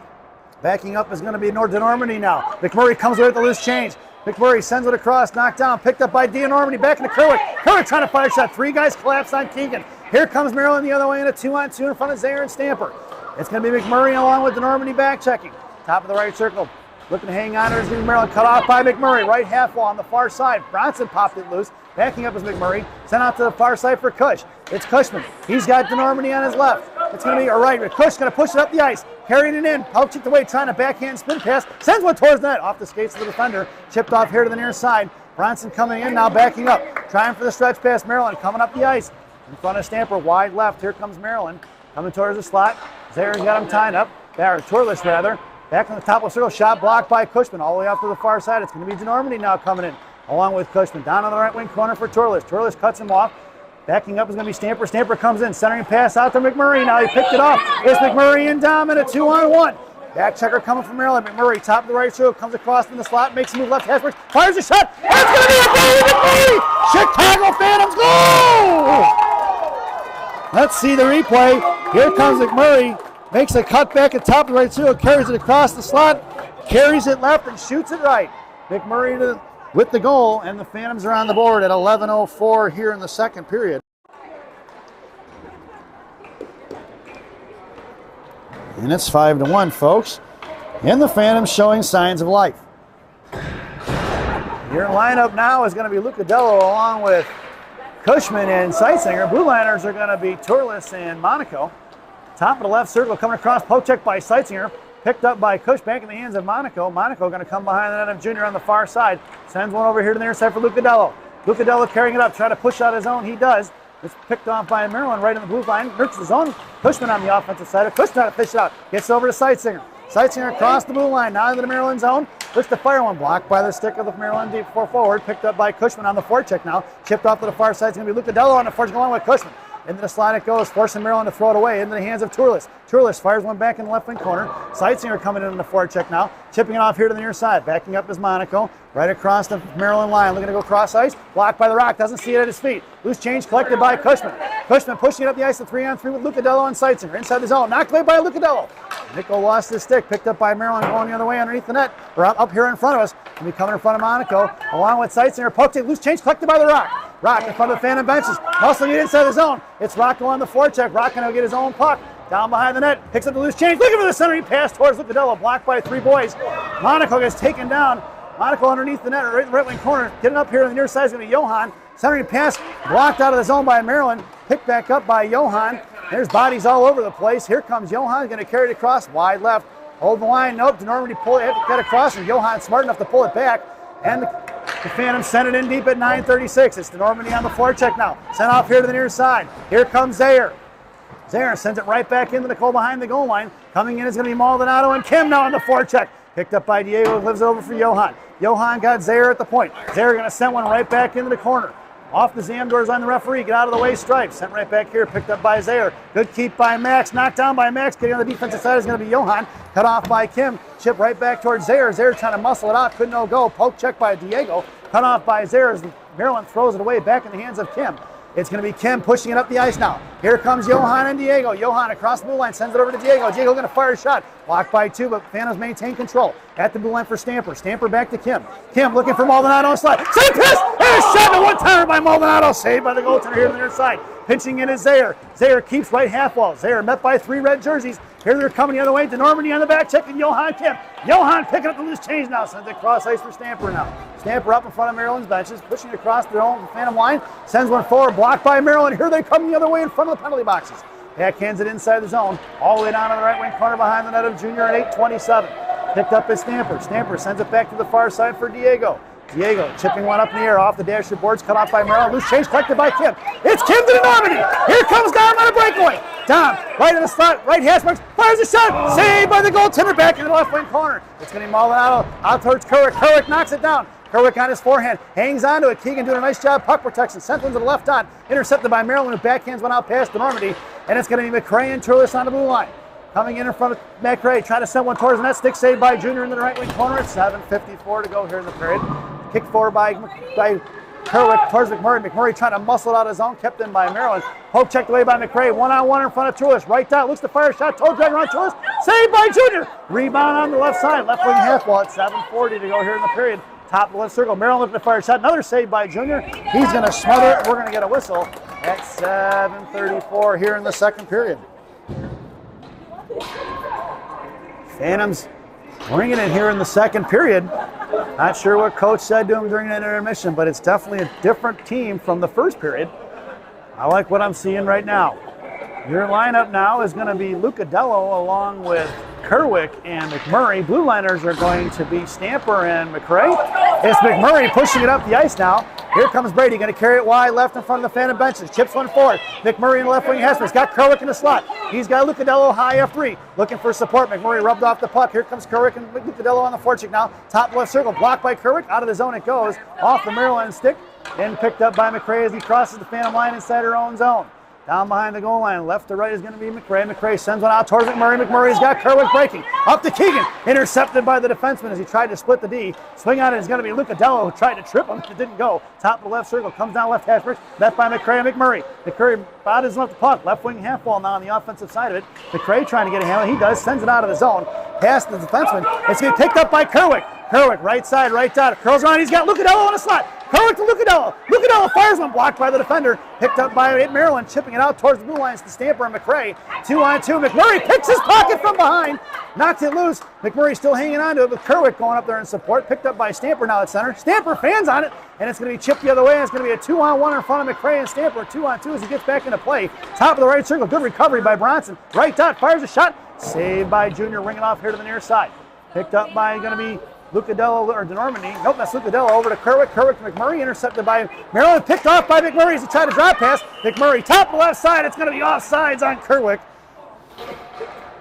Backing up is going to be DeNormandy now. McMurray comes away with the loose change. McMurray sends it across, knocked down, picked up by DeNormandy, back into Kerwick. Kerwick trying to fire a shot. 3 guys collapsed on Keegan. Here comes Maryland the other way in a 2-on-2 in front of Zaire and Stamper. It's going to be McMurray along with DeNormandy back checking. Top of the right circle. Looking to hang on. There's going to be Maryland cut off by McMurray. Right half wall on the far side. Bronson popped it loose. Backing up is McMurray. Sent out to the far side for Cush. It's Cushman. He's got DeNormandy on his left. It's going to be all right. Cush going to push it up the ice. Carrying it in. Poke checked away. Trying to backhand spin pass. Sends one towards the net. Off the skates of the defender. Chipped off here to the near side. Bronson coming in now. Backing up. Trying for the stretch pass. Maryland coming up the ice. In front of Stamper. Wide left. Here comes Maryland. Coming towards the slot. Zaire's got him tied up. Torless rather. Back on the top of the circle, shot blocked by Cushman all the way out to the far side. It's going to be DeNormandy now coming in, along with Cushman. Down on the right wing corner for Torless. Torless cuts him off. Backing up is going to be Stamper. Stamper comes in, centering pass out to McMurray. Now he picked it off. It's McMurray and Dom in a 2-on-1. Back checker coming from Maryland. McMurray, top of the right circle, comes across from the slot, makes a move left, Hasbrook, fires a shot. And it's going to be a goal to McMurray! Chicago Phantoms goal! Let's see the replay. Here comes McMurray. Makes a cut back at top of the right circle, carries it across the slot, carries it left and shoots it right. McMurray with the goal, and the Phantoms are on the board at 11:04 here in the second period. And it's 5-1, folks. And the Phantoms showing signs of life. Your lineup now is going to be Lucadello along with Cushman and Seitzinger. Blue liners are going to be Torless and Monaco. Top of the left circle coming across, poke check by Seitzinger. Picked up by Cush, back in the hands of Monaco. Monaco going to come behind the net of Junior on the far side. Sends one over here to the near side for Lucadello. Lucadello carrying it up, trying to push out his own. He does. It's picked off by Maryland right in the blue line. Nurtures his own. Cushman on the offensive side. Cush trying to fish it out. Gets over to Seitzinger. Seitzinger across the blue line, now into the Maryland zone. Looks to fire one, blocked by the stick of the Maryland deep forward. Picked up by Cushman on the forecheck now. Chipped off to the far side. It's going to be Lucadello on the forecheck along with Cushman. Into the slot it goes, forcing Maryland to throw it away into the hands of Torless. Torless fires one back in the left wing corner. Seitzinger coming in the forecheck now, chipping it off here to the near side. Backing up is Monaco, right across the Maryland line, looking to go cross ice. Blocked by the Rock, doesn't see it at his feet. Loose change collected by Cushman. Cushman pushing it up the ice, a 3-on-3 with Lucadello and Seitzinger. Inside the zone, knocked away by Lucadello. Nico lost his stick, picked up by Maryland, going the other way underneath the net, or up here in front of us. And we coming in front of Monaco, along with Seitzinger. Poked it, loose change collected by the Rock. Rock in front of the Phantom benches, hustling it inside the zone. It's Rocco on the forecheck. Rock going to get his own puck. Down behind the net, picks up the loose change, looking for the centering pass towards Lucadello, blocked by 3 boys. Monaco gets taken down. Monaco underneath the net, right wing corner. Getting up here on the near side is going to be Johan. Centering pass, blocked out of the zone by Maryland. Picked back up by Johan. There's bodies all over the place. Here comes Johan, going to carry it across, wide left. Hold the line, nope, DeNormandy pull it, had to get across, and Johan smart enough to pull it back. And the Phantoms sent it in deep at 9:36. It's DeNormandy on the forecheck now. Sent off here to the near side. Here comes Zaire. Zaire sends it right back into the goal behind the goal line. Coming in is going to be Maldonado and Kim now on the forecheck. Picked up by Diego, lives over for Johan. Johan got Zaire at the point. Zaire going to send one right back into the corner. Off the Zamdors on the referee. Get out of the way, Stripes. Sent right back here. Picked up by Zaire. Good keep by Max. Knocked down by Max. Getting on the defensive side is going to be Johan. Cut off by Kim. Chip right back towards Zaire. Zaire trying to muscle it out. Couldn't no go. Poke check by Diego. Cut off by Zaire as Maryland throws it away back in the hands of Kim. It's going to be Kim pushing it up the ice now. Here comes Johan and Diego. Johan across the blue line, sends it over to Diego. Diego going to fire a shot. Blocked by 2, but Phantoms maintain control. At the blue line for Stamper. Stamper back to Kim. Kim looking for Maldonado on slide. Send pass! And a shot and a one-timer by Maldonado. Saved by the goaltender here on the near side. Pinching in is Zaire. Zaire keeps right half wall. Zaire met by 3 red jerseys. Here they're coming the other way. DeNormandy on the back check, and Johan Kemp. Johan picking up the loose change now. Sends it cross ice for Stamper now. Stamper up in front of Maryland's benches, pushing across their own Phantom line. Sends one forward, blocked by Maryland. Here they come the other way in front of the penalty boxes. Backhands it inside the zone, all the way down to the right wing corner behind the net of Junior at 8:27. Picked up by Stamper. Stamper sends it back to the far side for Diego. Diego chipping one up in the air off the dasher boards, cut off by Maryland. Loose change collected by Kim. It's Kim to DeNormandy. Here comes Dom on a breakaway. Dom, right in the slot, right hash marks, fires a shot. Saved by the goaltender back in the left wing corner. It's going to be Maldonado out towards Kerwick. Kerwick knocks it down. Kerwick on his forehand, hangs onto it. Keegan doing a nice job puck protection. Sent one to the left on, intercepted by Maryland, who backhands one out past DeNormandy. And it's going to be McCray and Turles on the blue line. Coming in front of McCray, trying to send one towards the net. Stick saved by Junior in the right wing corner. It's 7:54 to go here in the period. Kicked forward by Kerwick towards McMurray. McMurray trying to muscle it out of his own, kept in by Maryland. Poke checked away by McCray. One-on-one in front of Turles. Right down, looks to fire a shot. Toe drag around Turles. Saved by Junior. Rebound on the left side. Left wing half wall at 7:40 to go here in the period. Top of the left circle. Maryland looking to fire a shot. Another save by Junior. He's going to smother it. We're going to get a whistle at 7:34 here in the second period. Phantoms bringing it here in the second period. Not sure what coach said to him during that intermission, but it's definitely a different team from the first period. I like what I'm seeing right now. Your lineup now is going to be Lucadello along with Kerwick and McMurray. Blue liners are going to be Stamper and McCray. It's McMurray pushing it up the ice now. Here comes Brady, going to carry it wide left in front of the Phantom benches. Chips one forward. McMurray in the left wing has He's got Kerwick in the slot. He's got Lucadello high F3, looking for support. McMurray rubbed off the puck. Here comes Kerwick and Lucadello on the forecheck now. Top left circle, blocked by Kerwick. Out of the zone it goes. Off the Maryland stick. And picked up by McCray as he crosses the Phantom line inside her own zone. Down behind the goal line, left to right is going to be McCray. McCray sends one out towards McMurray. McMurray's got Kerwick breaking. Up to Keegan. Intercepted by the defenseman as he tried to split the D. Swing on it is going to be Lucadello, who tried to trip him. It didn't go. Top of the left circle. Comes down left hash mark. Met by McCray and McMurray. McCray bodies left the puck. Left wing half wall now on the offensive side of it. McCray trying to get a handle. He does. Sends it out of the zone. Past the defenseman. It's going to be picked up by Kerwick. Kerwick, right side, right dot. Curls around. He's got Lucadello on the slot. Kerwick to Lucadello. Lucadello fires one, blocked by the defender. Picked up by Maryland, chipping it out towards the blue lines to Stamper and McCray. 2-on-2. McMurray picks his pocket from behind. Knocked it loose. McMurray still hanging on to it with Kerwick going up there in support. Picked up by Stamper now at center. Stamper fans on it, and it's going to be chipped the other way. And it's going to be a 2-on-1 in front of McCray and Stamper. 2-on-2 as he gets back into play. Top of the right circle. Good recovery by Bronson. Right dot, fires a shot. Saved by Junior, ringing off here to the near side. Picked up by going to be Lucadello or DeNormandy. Nope, that's Lucadello over to Kerwick. Kerwick to McMurray, intercepted by Maryland. Picked off by McMurray as he tried to drop pass. McMurray, top of the left side. It's going to be offsides on Kerwick.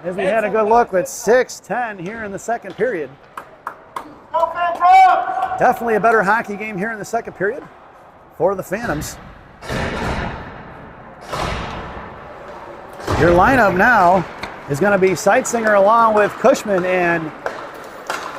As we had a good look with 6:10 here in the second period. Definitely a better hockey game here in the second period for the Phantoms. Your lineup now is going to be Seitzinger along with Cushman and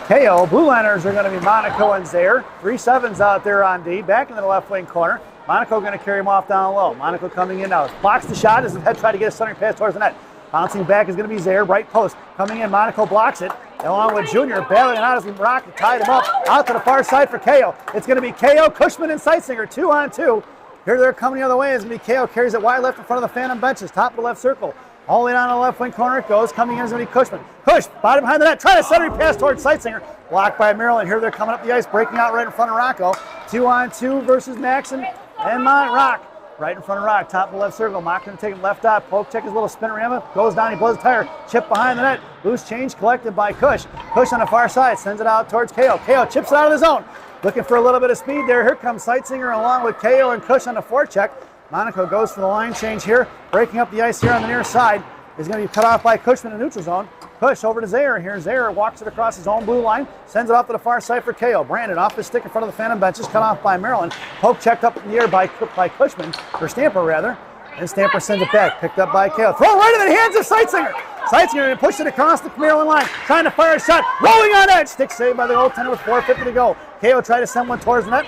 KO. Blue liners are going to be Monaco and Zaire. 3-7s out there on D. Back into the left wing corner. Monaco going to carry him off down low. Monaco coming in now. Blocks the shot as the head tried to get a centering pass towards the net. Bouncing back is going to be Zaire. Right post. Coming in. Monaco blocks it. Along with Junior. Battling it out as Rock tied him up. Out to the far side for KO. It's going to be KO, Cushman, and Seitzinger. 2-on-2. Here they're coming the other way. It's going to be KO. Carries it wide left in front of the Phantom benches. Top of the left circle. All the way down the left wing corner it goes. Coming in is going to be Cushman. Cush, bottom behind the net. Trying to center pass towards Seitzinger. Blocked by Maryland. Here they're coming up the ice, breaking out right in front of Rocco. 2-on-2 versus Maxon and Rock. Right in front of Rock. Top of the left circle. Mock going to take him left dot. Poke check his little spinorama. Goes down. He blows a tire. Chip behind the net. Loose change collected by Cush. Cush on the far side. Sends it out towards KO. KO chips it out of the zone. Looking for a little bit of speed there. Here comes Seitzinger along with KO and Cush on the forecheck. Monaco goes for the line change here. Breaking up the ice here on the near side. Is going to be cut off by Cushman in the neutral zone. Push over to Zaire here. Zaire walks it across his own blue line. Sends it off to the far side for KO. Brandon off his stick in front of the Phantom benches. Cut off by Maryland. Poke checked up in the air by Cushman, or Stamper rather. And Stamper sends it back. Picked up by KO. Throw right in the hands of Seitzinger. Seitzinger pushed it across the Maryland line. Trying to fire a shot. Rolling on edge. Stick saved by the goaltender with 4:50 to go. KO tried to send one towards the net.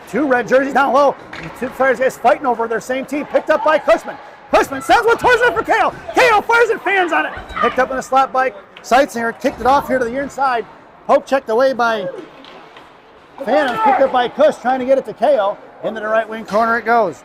2 red jerseys down low. 2 players guys fighting over their same team. Picked up by Cushman. Cushman sends one towards it for KO. KO fires and fans on it. Picked up in the slot by Seitzinger. Kicked it off here to the inside. Poke checked away by Phantom. Picked up by Cush trying to get it to KO. Into the right wing corner it goes.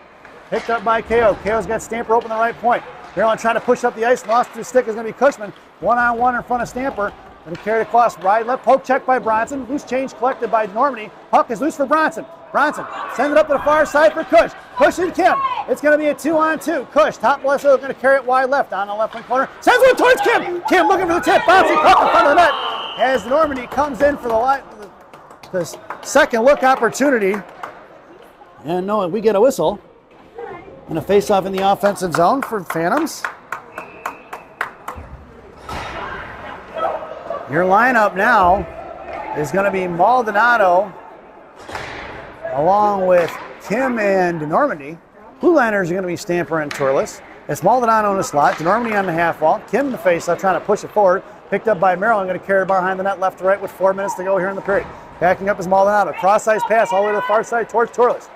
Picked up by KO. KO's got Stamper open the right point. Maryland trying to push up the ice. Lost to the stick is going to be Cushman. One-on-one in front of Stamper. Going to carry it across. Right left poke check by Bronson. Loose change collected by Normandy. Puck is loose for Bronson. Bronson sends it up to the far side for Cush. Cush and Kim. It's going to be a 2-on-2. Cush, top left, so going to carry it wide left down the left wing corner. Sends one towards Kim. Kim looking for the tip. Bouncing puck in front of the net as Normandy comes in for the second look opportunity. And no, we get a whistle. And a face-off in the offensive zone for Phantoms. Your lineup now is going to be Maldonado along with Kim and Normandy. Blue liners are going to be Stamper and Turles. It's Maldonado in the slot, Normandy on the half wall, Kim in the face-off trying to push it forward. Picked up by Maryland, going to carry it behind the net left to right with 4 minutes to go here in the period. Backing up is Maldonado. Cross-ice pass all the way to the far side towards Turles.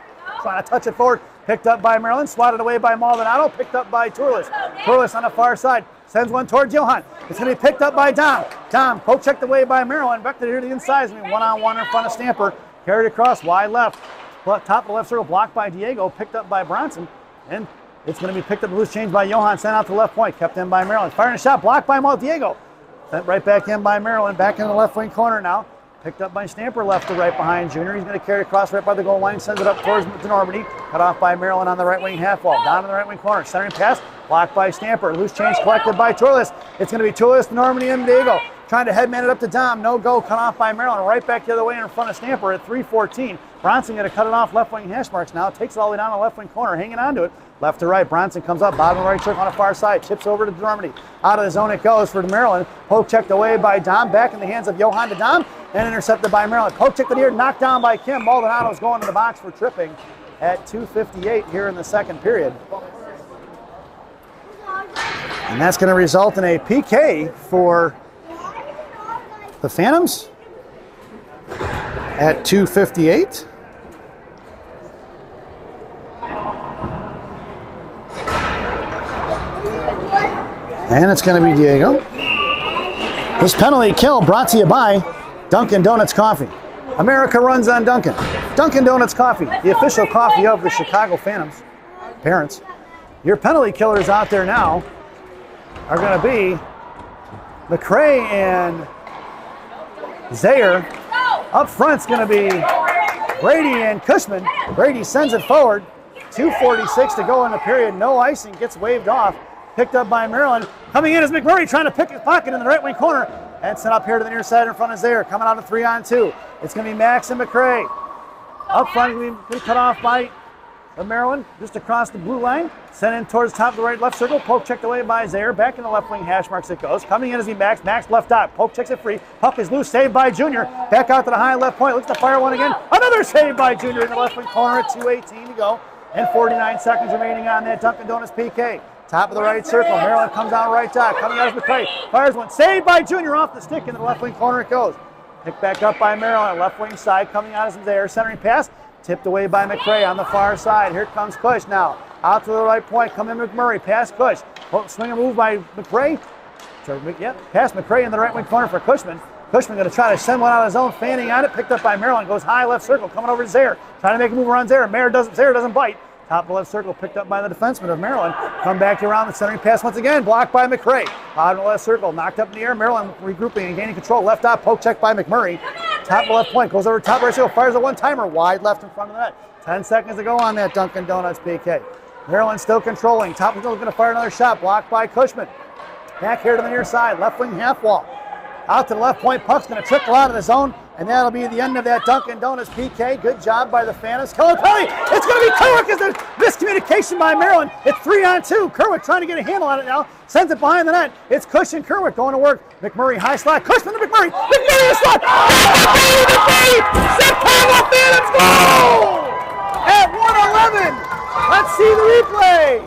Trying to touch it forward. Picked up by Maryland, swatted away by Maldonado, picked up by Turles. Turles on the far side, sends one towards Johan. It's going to be picked up by Dom. Dom, poke checked away by Maryland, back to here to the inside. One-on-one in front of Stamper. Carried across, wide left. Top of the left circle, blocked by Diego, picked up by Bronson. And it's going to be picked up, loose change by Johan, sent out to the left point, kept in by Maryland. Firing a shot, blocked by Diego. Sent right back in by Maryland, back in the left wing corner now. Picked up by Stamper, left to right behind Junior. He's going to carry across right by the goal line, sends it up towards Normandy. Cut off by Maryland on the right wing half wall. Down in the right wing corner, centering pass, blocked by Stamper. Loose change collected by Turles. It's going to be Turles, Normandy, and Diego. Trying to headman it up to Dom. No go, cut off by Maryland. Right back the other way in front of Stamper at 3:14. Bronson going to cut it off left wing hash marks now. Takes it all the way down the left wing corner, hanging on to it. Left to right, Bronson comes up, bottom right circle on the far side. Chips over to Normandy. Out of the zone it goes for Maryland. Poke checked away by Dom. Back in the hands of Johan to Dom. And intercepted by Maryland. Poke checked in here, knocked down by Kim. Maldonado's going to the box for tripping at 2:58 here in the second period. And that's going to result in a PK for the Phantoms at 2:58. And it's going to be Diego. This penalty kill brought to you by Dunkin' Donuts Coffee. America runs on Dunkin'. Dunkin' Donuts Coffee, the official coffee of the Chicago Phantoms. Parents, your penalty killers out there now are going to be McCray and Zaire. Up front's going to be Brady and Cushman. Brady sends it forward. 2:46 to go in the period. No icing, gets waved off. Picked up by Maryland. Coming in is McMurray trying to pick his pocket in the right wing corner. And sent up here to the near side in front of Zaire. Coming out of 3-on-2. It's going to be Max and McCray. Up front, going to be cut off by Maryland, just across the blue line. Sent in towards the top of the right left circle. Poke checked away by Zaire. Back in the left wing hash marks it goes. Coming in is Max. Max left dot. Poke checks it free. Puck is loose. Saved by Junior. Back out to the high left point. Looks to fire one again. Another save by Junior in the left wing corner at 2:18 to go. And 49 seconds remaining on that Dunkin' Donuts PK. Top of the right circle. Maryland comes out right dot. Coming out is McCray. Fires one. Saved by Junior off the stick. Into the left wing corner it goes. Picked back up by Maryland. Left wing side. Coming out is Zaire. Centering pass. Tipped away by McCray on the far side. Here comes Cush now. Out to the right point. Coming McMurray. Past Cush. Swing and move by McCray. Past McCray in the right wing corner for Cushman. Cushman going to try to send one out of his own. Fanning on it. Picked up by Maryland. Goes high left circle. Coming over to Zaire. Trying to make a move around Zaire. Zaire doesn't bite. Top of the left circle picked up by the defenseman of Maryland. Come back around the centering pass once again. Blocked by McCray. Bottom of the left circle. Knocked up in the air. Maryland regrouping and gaining control. Left out. Poke check by McMurray. Top of the left point. Goes over top right circle. Fires a one-timer. Wide left in front of the net. 10 seconds to go on that Dunkin' Donuts PK. Maryland still controlling. Top of the going to fire another shot. Blocked by Cushman. Back here to the near side. Left wing half wall. Out to the left point. Puck's going to trickle out of the zone. And that'll be the end of that Dunkin' Donuts PK. Good job by the Phantoms. Kelly, it's going to be Kerwick as there's miscommunication by Maryland. It's 3-on-2. Kerwick trying to get a handle on it now. Sends it behind the net. It's Cush and Kerwick going to work. McMurray high slot. Cushman to McMurray. McMurray is slot. McMurray! Chicago Phantoms goal! At 1:11. Let's see the replay.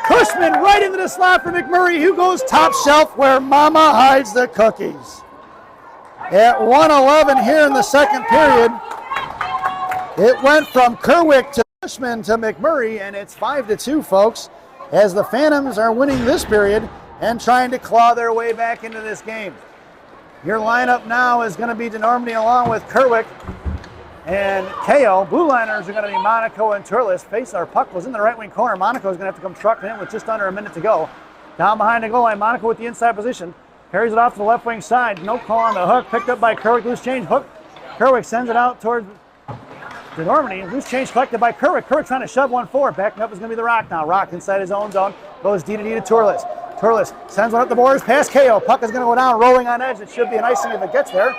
Cushman right into the slot for McMurray, who goes top shelf where Mama hides the cookies. At 1:11 here in the second period, it went from Kerwick to Cushman to McMurray, and it's 5-2, folks, as the Phantoms are winning this period and trying to claw their way back into this game. Your lineup now is going to be DeNormandy along with Kerwick, and KO. Blue liners are going to be Monaco and Turles. Face our puck was in the right wing corner. Monaco is going to have to come trucking in with just under a minute to go. Down behind the goal line, Monaco with the inside position. Carries it off to the left wing side. No call on the hook. Picked up by Kerwick. Loose change hook. Kerwick sends it out towards Denormany. Loose change collected by Kerwick. Kerwick trying to shove one forward. Backing up is going to be the Rock now. Rock inside his own zone. Goes D to Turles. Turles sends one up the boards past KO. Puck is going to go down, rolling on edge. It should be an icing if it gets there.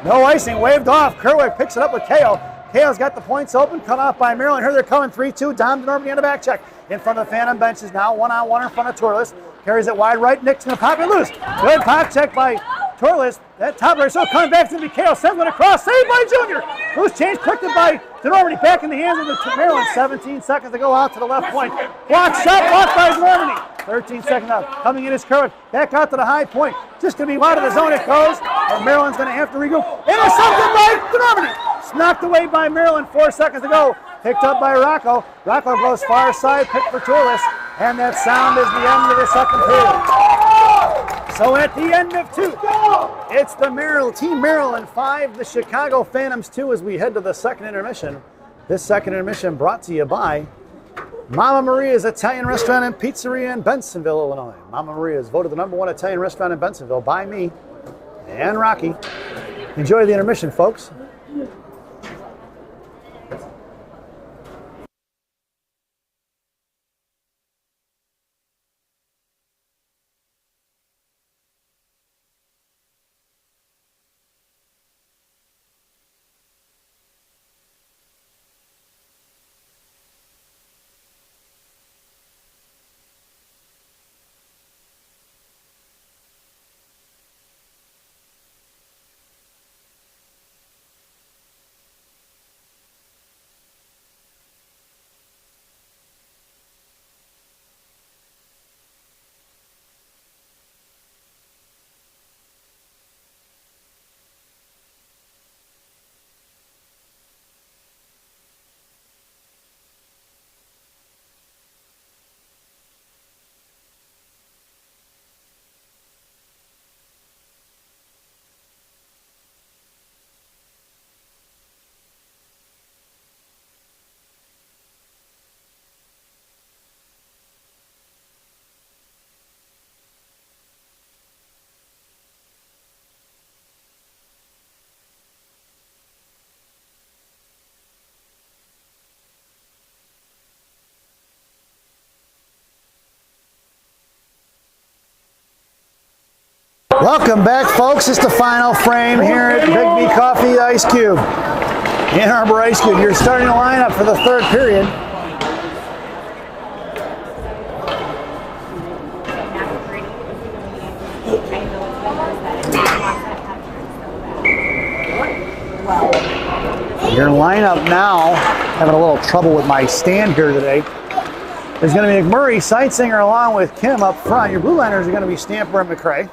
No icing, waved off. Kerwick picks it up with KO. KO's got the points open, cut off by Maryland. Here they're coming 3-2. Dom Denormany on the back check. In front of the Phantom benches now, one-on-one in front of Turles. Carries it wide right. Nick's going to pop it loose. Good pop check by Turles. That top right, so coming back to the KO. Sends one across, saved by Junior. Loose change collected by Denormany. Back in the hands of the Maryland. 17 seconds to go out to the left point. Block shot, blocked by Denormany. 13 seconds out. Coming in is Kerwick. Back out to the high point. Just going to be out of the zone it goes. And Maryland's going to have to regroup. Intercepted by Denormany. Knocked away by Maryland. 4 seconds to go. Picked up by Rocco. Rocco goes far side, picked for Turles. And that sound is the end of the second period. So at the end of 2, it's the Team Maryland 5, the Chicago Phantoms 2 as we head to the second intermission. This second intermission brought to you by Mama Maria's Italian Restaurant and Pizzeria in Bensenville, Illinois. Mama Maria is voted the #1 Italian restaurant in Bensenville by me and Rocky. Enjoy the intermission, folks. Welcome back, folks. It's the final frame here at Big B Coffee Ice Cube. Ann Arbor Ice Cube. You're starting to line up for the third period. Your lineup now, having a little trouble with my stand here today. There's going to be McMurray, Sightsinger along with Kim up front. Your blue liners are going to be Stamper and McCray.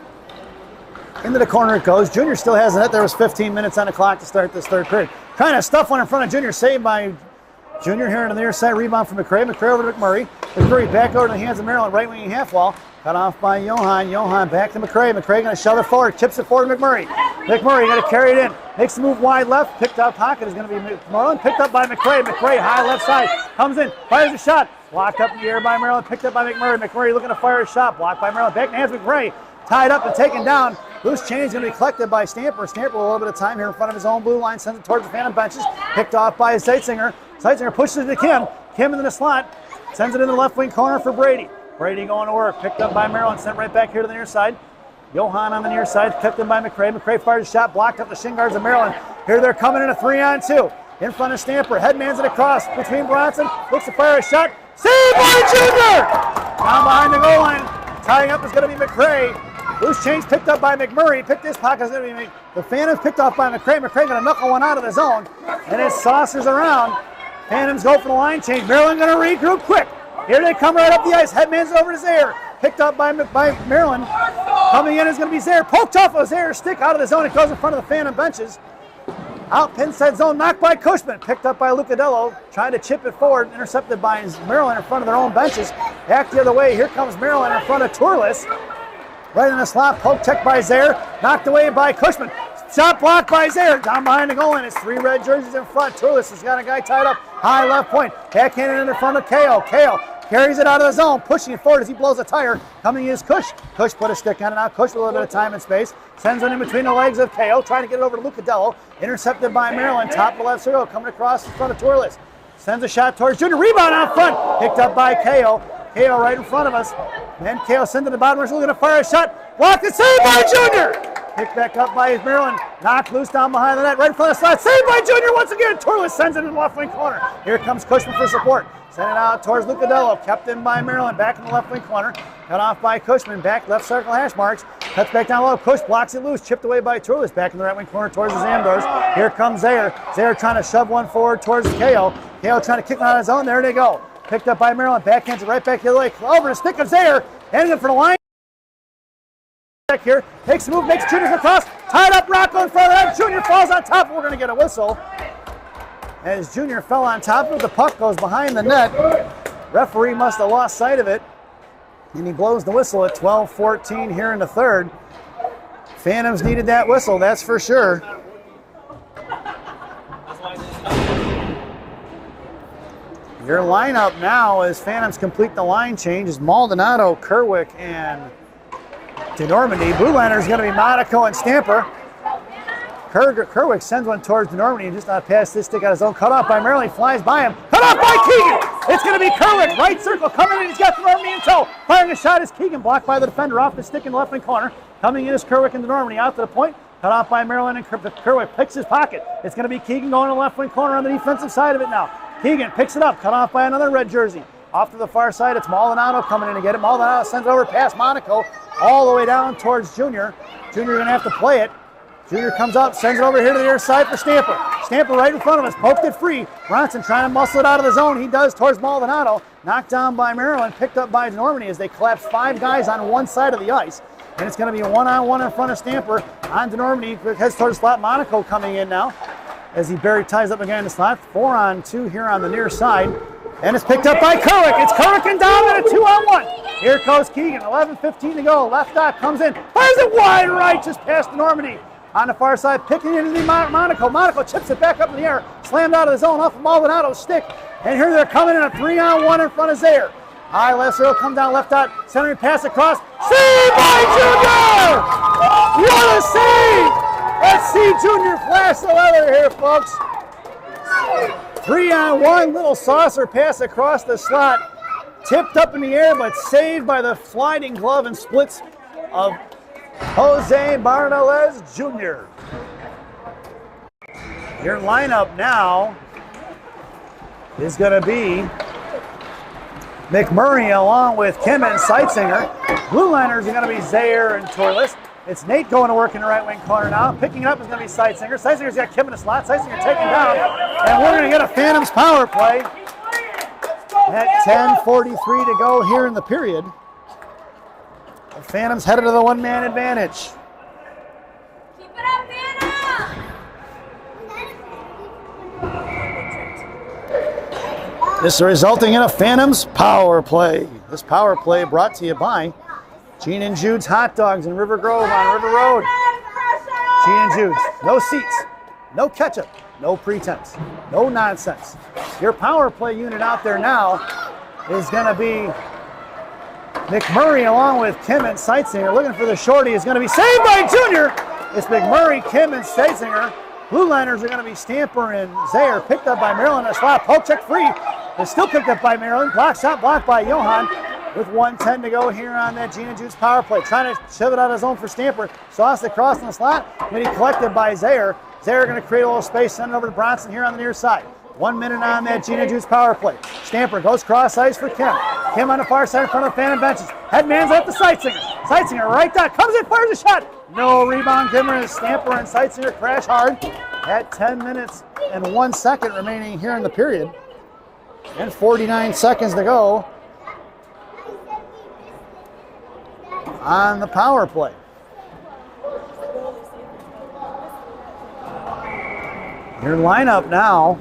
Into the corner it goes. Junior still has it. There was 15 minutes on the clock to start this third period. Trying to stuff one in front of Junior. Saved by Junior here on the near side. Rebound from McCray. McCray over to McMurray. McMurray back over to the hands of Maryland. Right wing half wall. Cut off by Johan. Johan back to McCray. McCray going to shove it forward. Chips it forward to McMurray. McMurray going to carry it in. Makes the move wide left. Picked out pocket is going to be Maryland. Picked up by McCray. McCray high left side. Comes in. Fires a shot. Blocked up in the air by Maryland. Picked up by McMurray. McMurray looking to fire a shot. Blocked by Maryland. Back in the hands of McCray. Tied up and taken down. Loose change going to be collected by Stamper. Stamper with a little bit of time here in front of his own blue line. Sends it towards the Phantom benches. Picked off by Sightsinger. Sightsinger pushes it to Kim. Kim into the slot. Sends it in the left wing corner for Brady. Brady going to work. Picked up by Maryland. Sent right back here to the near side. Johan on the near side. Kept in by McCray. McCray fires a shot. Blocked up the shin guards of Maryland. Here they're coming in a 3-on-2. In front of Stamper. Headman's it across between Bronson. Looks to fire a shot. Saved by Junior! Down behind the goal line. Tying up is going to be McCray. Loose change picked up by McMurray. Picked this pocket is going to be the Phantoms picked off by McCray. McCray going to knuckle one out of the zone. And it saucers around. Phantoms go for the line change. Maryland going to regroup quick. Here they come right up the ice. Headman's over to Zaire. Picked up by Maryland. Coming in is going to be Zaire. Poked off of Zaire's stick out of the zone. It goes in front of the Phantom benches. Out pinside zone. Knocked by Cushman. Picked up by Lucadello. Trying to chip it forward. Intercepted by Maryland in front of their own benches. Back the other way. Here comes Maryland in front of Turles. Right in the slot. Poke check by Zaire. Knocked away by Cushman. Shot blocked by Zaire. Down behind the goal line. It's 3 red jerseys in front. Turles has got a guy tied up high left point. Backhanded in front of Kao. Kao carries it out of the zone, pushing it forward as he blows a tire. Coming is Kush. Kush put a stick on it now. Kush with a little bit of time and space. Sends it in between the legs of Kao, trying to get it over to Lucadello. Intercepted by Maryland. Top of the left circle, coming across in front of Turles. Sends a shot towards Junior. Rebound out front. Picked up by Kao. Kao right in front of us. Then Kao sends it to the bottom. We're still going to fire a shot. Blocked and saved by Junior. Picked back up by Maryland. Knocked loose down behind the net. Right in front of the slot. Saved by Junior once again. Turles sends it in the left wing corner. Here comes Cushman for support. Send it out towards Lucadello. Kept in by Maryland. Back in the left wing corner. Cut off by Cushman. Back left circle hash marks. Cuts back down low. Cush blocks it loose. Chipped away by Turles. Back in the right wing corner towards the Zamdors. Here comes Zaire. Zaire trying to shove one forward towards Kao. Kao trying to kick it on his own. There they go. Picked up by Maryland. Backhands it right back the other way. Over the stick of Zaire. Ending it for the line. Back here. Takes a move. Makes Junior across. Tied up Rocco in front of that. Junior falls on top. We're going to get a whistle. As Junior fell on top of it, the puck goes behind the net. Referee must have lost sight of it. And he blows the whistle at 12:14 here in the third. Phantoms needed that whistle, that's for sure. Your lineup now as Phantoms complete the line change is Maldonado, Kerwick, and DeNormandy. Blue liner is going to be Monaco and Stamper. Kerwick sends one towards DeNormandy and just not past this stick out his own. Cut off by Maryland, flies by him. Cut off by Keegan! It's going to be Kerwick, right circle, coming in, he's got DeNormandy in tow. Firing a shot is Keegan, blocked by the defender off the stick in the left wing corner. Coming in is Kerwick and DeNormandy out to the point. Cut off by Maryland and Kerwick picks his pocket. It's going to be Keegan going to the left wing corner on the defensive side of it now. Keegan picks it up, cut off by another red jersey. Off to the far side, it's Maldonado coming in to get it. Maldonado sends it over past Monaco, all the way down towards Junior. Junior going to have to play it. Junior comes up, sends it over here to the other side for Stamper. Stamper right in front of us, poked it free. Bronson trying to muscle it out of the zone. He does towards Maldonado. Knocked down by Maryland, picked up by DeNormandy as they collapse 5 guys on one side of the ice. And it's going to be a one-on-one in front of Stamper on DeNormandy. Heads towards the slot. Monaco coming in now as he ties up again in the slot. 4-on-2 here on the near side. And it's picked up by Kerwick. It's Kerwick and down at a 2-on-1. Here goes Keegan. 11:15 to go. Left dot comes in. Fires it wide right just past DeNormandy. On the far side, picking into the Monaco. Monaco chips it back up in the air. Slammed out of the zone off of Maldonado's stick. And here they're coming in a 3-on-1 in front of Zaire. High left circle, come down left dot. Centering pass across. Save by Junior! What a save! Let's see Junior flash the leather here, folks. 3-on-1, little saucer pass across the slot. Tipped up in the air, but saved by the sliding glove and splits of Jose Barnalez Jr. Your lineup now is going to be McMurray along with Kim and Seitzinger. Blue liners are going to be Zaire and Turles. It's Nate going to work in the right wing corner now. Picking it up is going to be Seitzinger. Seitzinger's got Kim in the slot. Seitzinger taken down. And we're going to get a Phantoms power play at 10:43 to go here in the period. The Phantoms headed to the one-man advantage. Keep it up, Phantom! This is resulting in a Phantoms power play. This power play brought to you by Gene and Jude's Hot Dogs in River Grove on River Road. Gene and Jude's, no seats, no ketchup, no pretense, no nonsense. Your power play unit out there now is going to be McMurray along with Kim and Seitzinger. Looking for the shorty is going to be saved by Junior. It's McMurray, Kim, and Seitzinger. Blue liners are going to be Stamper and Zaire. Picked up by Maryland. A slot, poke check free. It's still picked up by Maryland. Block shot blocked by Johan. With 1:10 to go here on that Gene and Jude's power play. Trying to shove it out of his own for Stamper. Sauce across in the slot. When he collected by Zaire. Zaire going to create a little space. Send it over to Bronson here on the near side. 1 minute on that Gene and Jude's power play. Stamper goes cross ice for Kim. Kim on the far side in front of the Phantom benches. Headman's at the Seitzinger. Seitzinger right dot. Comes in, fires a shot. No rebound. Kimmer, Stamper and Seitzinger crash hard at 10 minutes and 1 second remaining here in the period. And 49 seconds to go on the power play. Your lineup now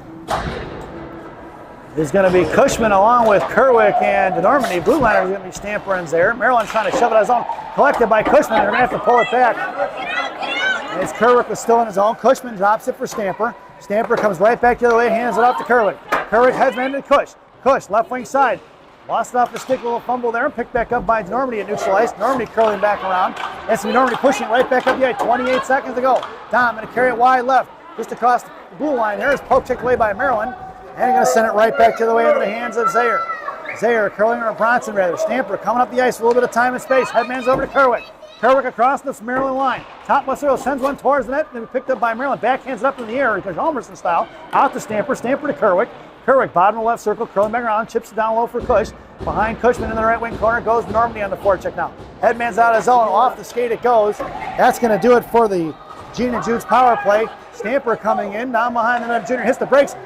is going to be Cushman along with Kerwick and DeNormandy. Blue liners are going to be Stamper and Zaire. Maryland's trying to shove it on his own. Collected by Cushman. They're going to have to pull it back. As Kerwick was still in his own, Cushman drops it for Stamper. Stamper comes right back the other way, hands it off to Kerwick. Kerwick heads man to Cush. Cush, left wing side. Lost it off the stick, a little fumble there, and picked back up by Normandy at neutral ice. Normandy curling back around. That's Normandy pushing it right back up the ice. 28 seconds to go. Dom going to carry it wide left, just across the blue line there. Is poke checked away by Maryland. And he's going to send it right back to the way into the hands of Zaire. Zaire curling or Bronson rather. Stamper coming up the ice with a little bit of time and space. Headman's over to Kerwick. Kerwick across the Maryland line. Top Western sends one towards the net, and then picked up by Maryland. Backhands it up in the air, because Almerson style. Out to Stamper. Stamper to Kerwick. Kerwick, bottom of the left circle, curling back around, chips it down low for Cush. Behind Cushman in the right wing corner goes Normandy on the forecheck now. Headman's out of his zone, off the skate it goes. That's going to do it for the Gene and Jude's power play. Stamper coming in, down behind the net. Junior hits the brakes,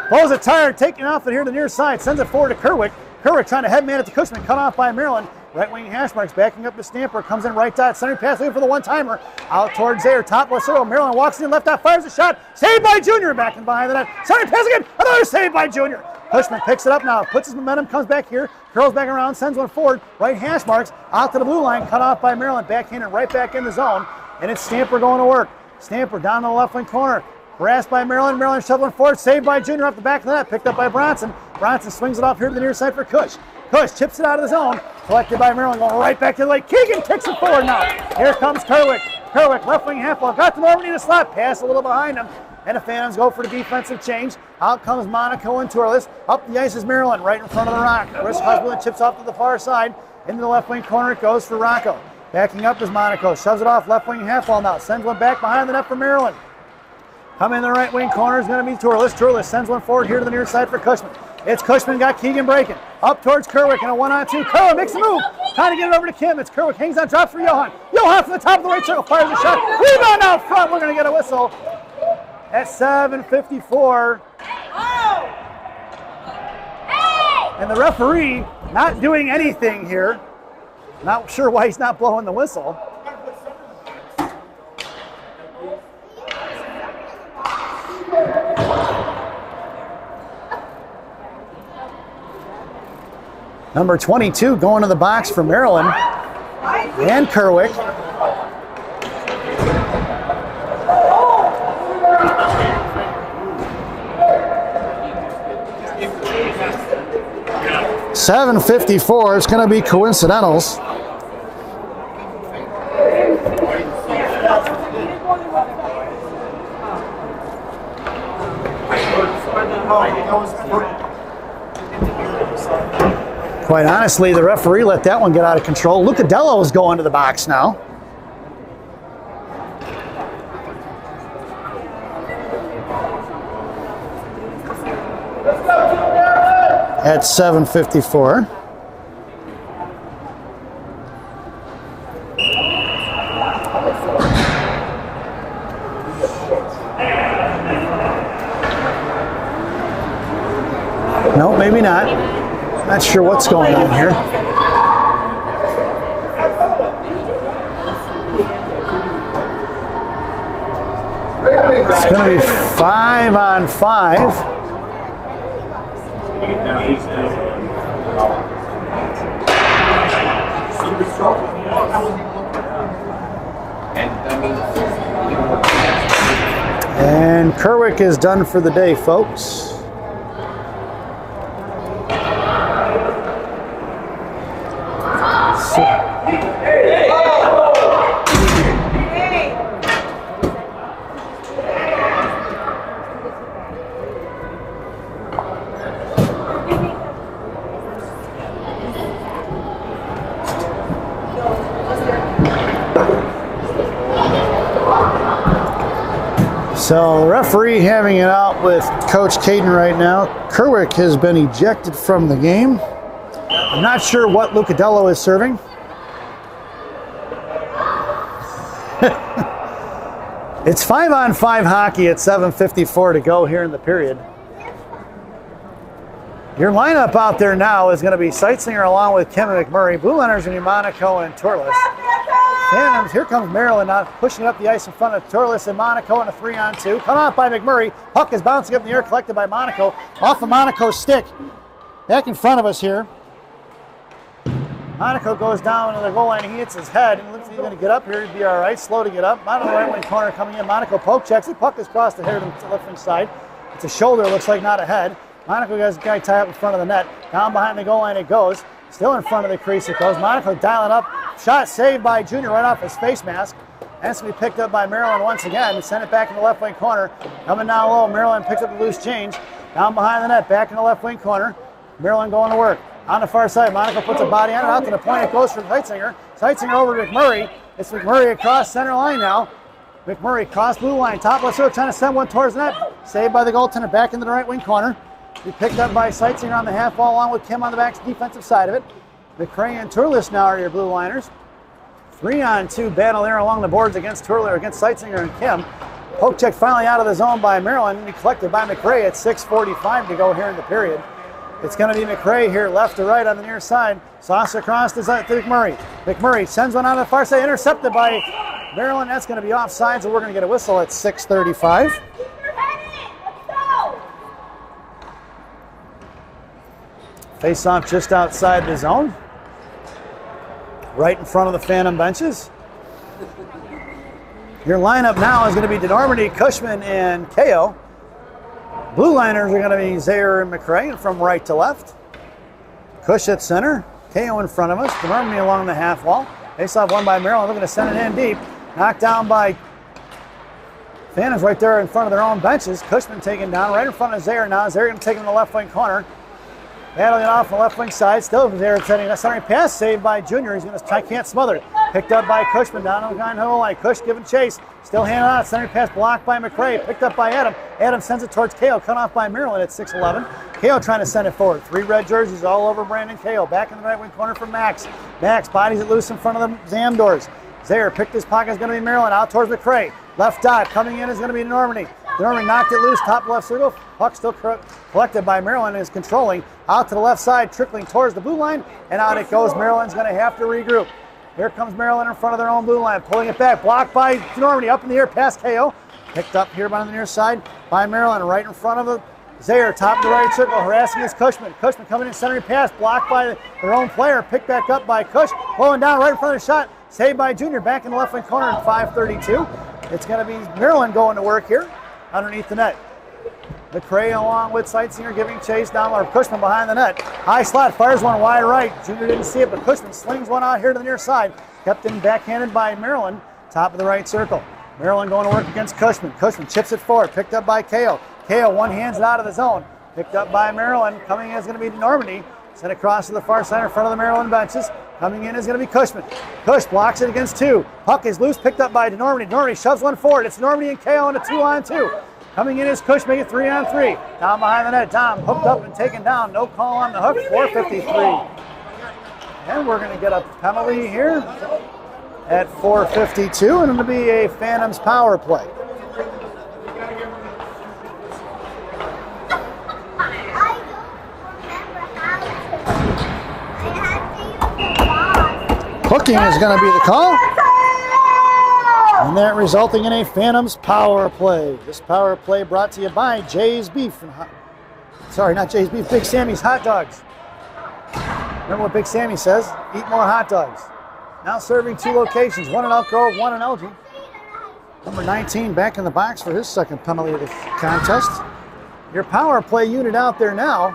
blows it tired, taking off it here to the near side, sends it forward to Kerwick. Kerwick trying to headman it to Cushman, cut off by Maryland. Right wing hash marks, backing up to Stamper, comes in right dot, center pass, looking for the one-timer. Out towards Zaire, top left circle. Maryland walks in, left dot, fires a shot. Saved by Junior, back in behind the net. Center pass again, another save by Junior. Cushman picks it up now, puts his momentum, comes back here, curls back around, sends one forward. Right hash marks, out to the blue line, cut off by Maryland, backhanded right back in the zone. And it's Stamper going to work. Stamper down to the left wing corner. Harassed by Maryland. Maryland shoveling forward. Saved by Junior off the back of the net. Picked up by Bronson. Bronson swings it off here to the near side for Cush. Cush chips it out of the zone. Collected by Maryland. Going right back to the lake. Keegan kicks it forward now. Here comes Kerwick. Kerwick, left wing half ball. Got to Normandy in the slot. Pass a little behind him. And the Phantoms go for the defensive change. Out comes Monaco and Torres. Up the ice is Maryland. Right in front of the rock. Chris Husband chips off to the far side. Into the left wing corner it goes for Rocco. Backing up is Monaco. Shoves it off left wing half ball now. Sends one back behind the net for Maryland. Coming in the right wing corner is going to be Turles. Turles sends one forward here to the near side for Cushman. It's Cushman, got Keegan breaking. Up towards Kerwick in a 1-on-2. Kerwick makes the move. Trying to get it over to Kim. It's Kerwick, hangs on, drops for Johan. Johan from the top of the right circle, fires a shot. Rebound out front. We're going to get a whistle at 7:54. And the referee not doing anything here. Not sure why he's not blowing the whistle. Number 22 going to the box for Maryland and Kerwick. .754, it's going to be coincidentals. Quite honestly, the referee let that one get out of control. Lucadello is going to the box now. At 7:54. No, maybe not. Not sure what's going on here. It's going to be 5-on-5. And Kerwick is done for the day, folks. So the referee having it out with Coach Caden right now. Kerwick has been ejected from the game. I'm not sure what Lucadello is serving. It's 5-on-5 hockey at 7:54 to go here in the period. Your lineup out there now is going to be Seitzinger along with Kim and McMurray. Blue Liners are going to be Monaco and Turles. Phantoms, here comes Maryland now, pushing up the ice in front of Turles and Monaco in a 3-on-2. Cut off by McMurray. Puck is bouncing up in the air, collected by Monaco. Off of Monaco's stick. Back in front of us here. Monaco goes down to the goal line. He hits his head and looks like he's going to get up here. He'd be all right. Slow to get up. Monaco right wing corner coming in. Monaco poke checks. The puck is crossed the head to the left wing side. It's a shoulder. Looks like not a head. Monaco has a guy tied up in front of the net. Down behind the goal line it goes. Still in front of the crease it goes. Monaco dialing up. Shot saved by Junior right off his face mask. That's going to be picked up by Maryland once again. Send it back in the left wing corner. Coming down low. Maryland picks up the loose change. Down behind the net. Back in the left wing corner. Maryland going to work. On the far side, Monaco puts a body on it. Out to the point it goes for Zeitzinger. Zeitzinger over to McMurray. It's McMurray across center line now. McMurray cross blue line. Top left circle trying to send one towards the net. Saved by the goaltender back into the right wing corner. He picked up by Zeitzinger on the half wall along with Kim on the back defensive side of it. McCray and Turles now are your blue liners. 3-on-2 battle there along the boards against Turles, against Zeitzinger and Kim. Poke check finally out of the zone by Maryland and collected by McCray at 6:45 to go here in the period. It's going to be McCray here, left to right on the near side. Sauce across to McMurray. McMurray sends one on the far side, intercepted by Maryland. That's going to be offside, so we're going to get a whistle at 6:35. Let's go. Face off just outside the zone. Right in front of the Phantom benches. Your lineup now is going to be DeNormandie, Cushman, and KO. Blue liners are going to be Zaire and McCray, and from right to left. Cush at center. KO in front of us. DeNormandie along the half wall. Face off one by Maryland, looking to send it in deep. Knocked down by Phantoms right there in front of their own benches. Cushman taken down right in front of Zaire now. Zaire going to take him to the left wing corner. Battling it off the left wing side. Still Zaire sending a centering pass saved by Junior. He's going to try, can't smother it. Picked up by Cushman down on the guy in the goal line. Cush giving chase. Still handing out. Centering pass blocked by McCray. Picked up by Adam. Adam sends it towards KO. Cut off by Maryland at 6:11. KO trying to send it forward. 3 red jerseys all over Brandon KO. Back in the right wing corner for Max. Max bodies it loose in front of the Zam doors. Zaire picked his pocket. Is going to be Maryland. Out towards McCray. Left dot. Coming in is going to be DeNormandie. DeNormandie knocked it loose. Top left circle. Puck still collected by Maryland. Is controlling. Out to the left side. Trickling towards the blue line. And out it goes. Maryland's going to have to regroup. Here comes Maryland in front of their own blue line. Pulling it back. Blocked by DeNormandie. Up in the air past KO. Picked up here by the near side by Maryland. Right in front of the Zaire. Top of the right circle. Harassing his Cushman. Cushman coming in centering pass. Blocked by their own player. Picked back up by Cush. Pulling down right in front of the shot. Saved by Junior. Back in the left wing corner in 5:32. It's going to be Maryland going to work here underneath the net. McCray along with Zeitzinger giving chase down or Cushman behind the net. High slot, fires one wide right. Junior didn't see it, but Cushman slings one out here to the near side. Kept in backhanded by Maryland, top of the right circle. Maryland going to work against Cushman. Cushman chips it forward, picked up by KO. KO one hands it out of the zone. Picked up by Maryland. Coming in is going to be DeNormandie. Sent across to the far side in front of the Maryland benches. Coming in is going to be Cushman. Cush blocks it against 2. Puck is loose, picked up by DeNormandie. DeNormandie shoves one forward. It's DeNormandie and KO on a 2-on-2. Coming in is Cush, make it 3-on-3. Down behind the net, Dom hooked up and taken down. No call on the hook, 4:53. And we're going to get a penalty here at 4:52, and it'll be a Phantoms power play. Hooking is going to be the call. And that resulting in a Phantoms power play. This power play brought to you by Jay's Beef. Sorry, not Jay's Beef, Big Sammy's Hot Dogs. Remember what Big Sammy says? Eat more hot dogs. Now serving 2 locations, one in Elk Grove, one in Elgin. Number 19 back in the box for his second penalty of the contest. Your power play unit out there now.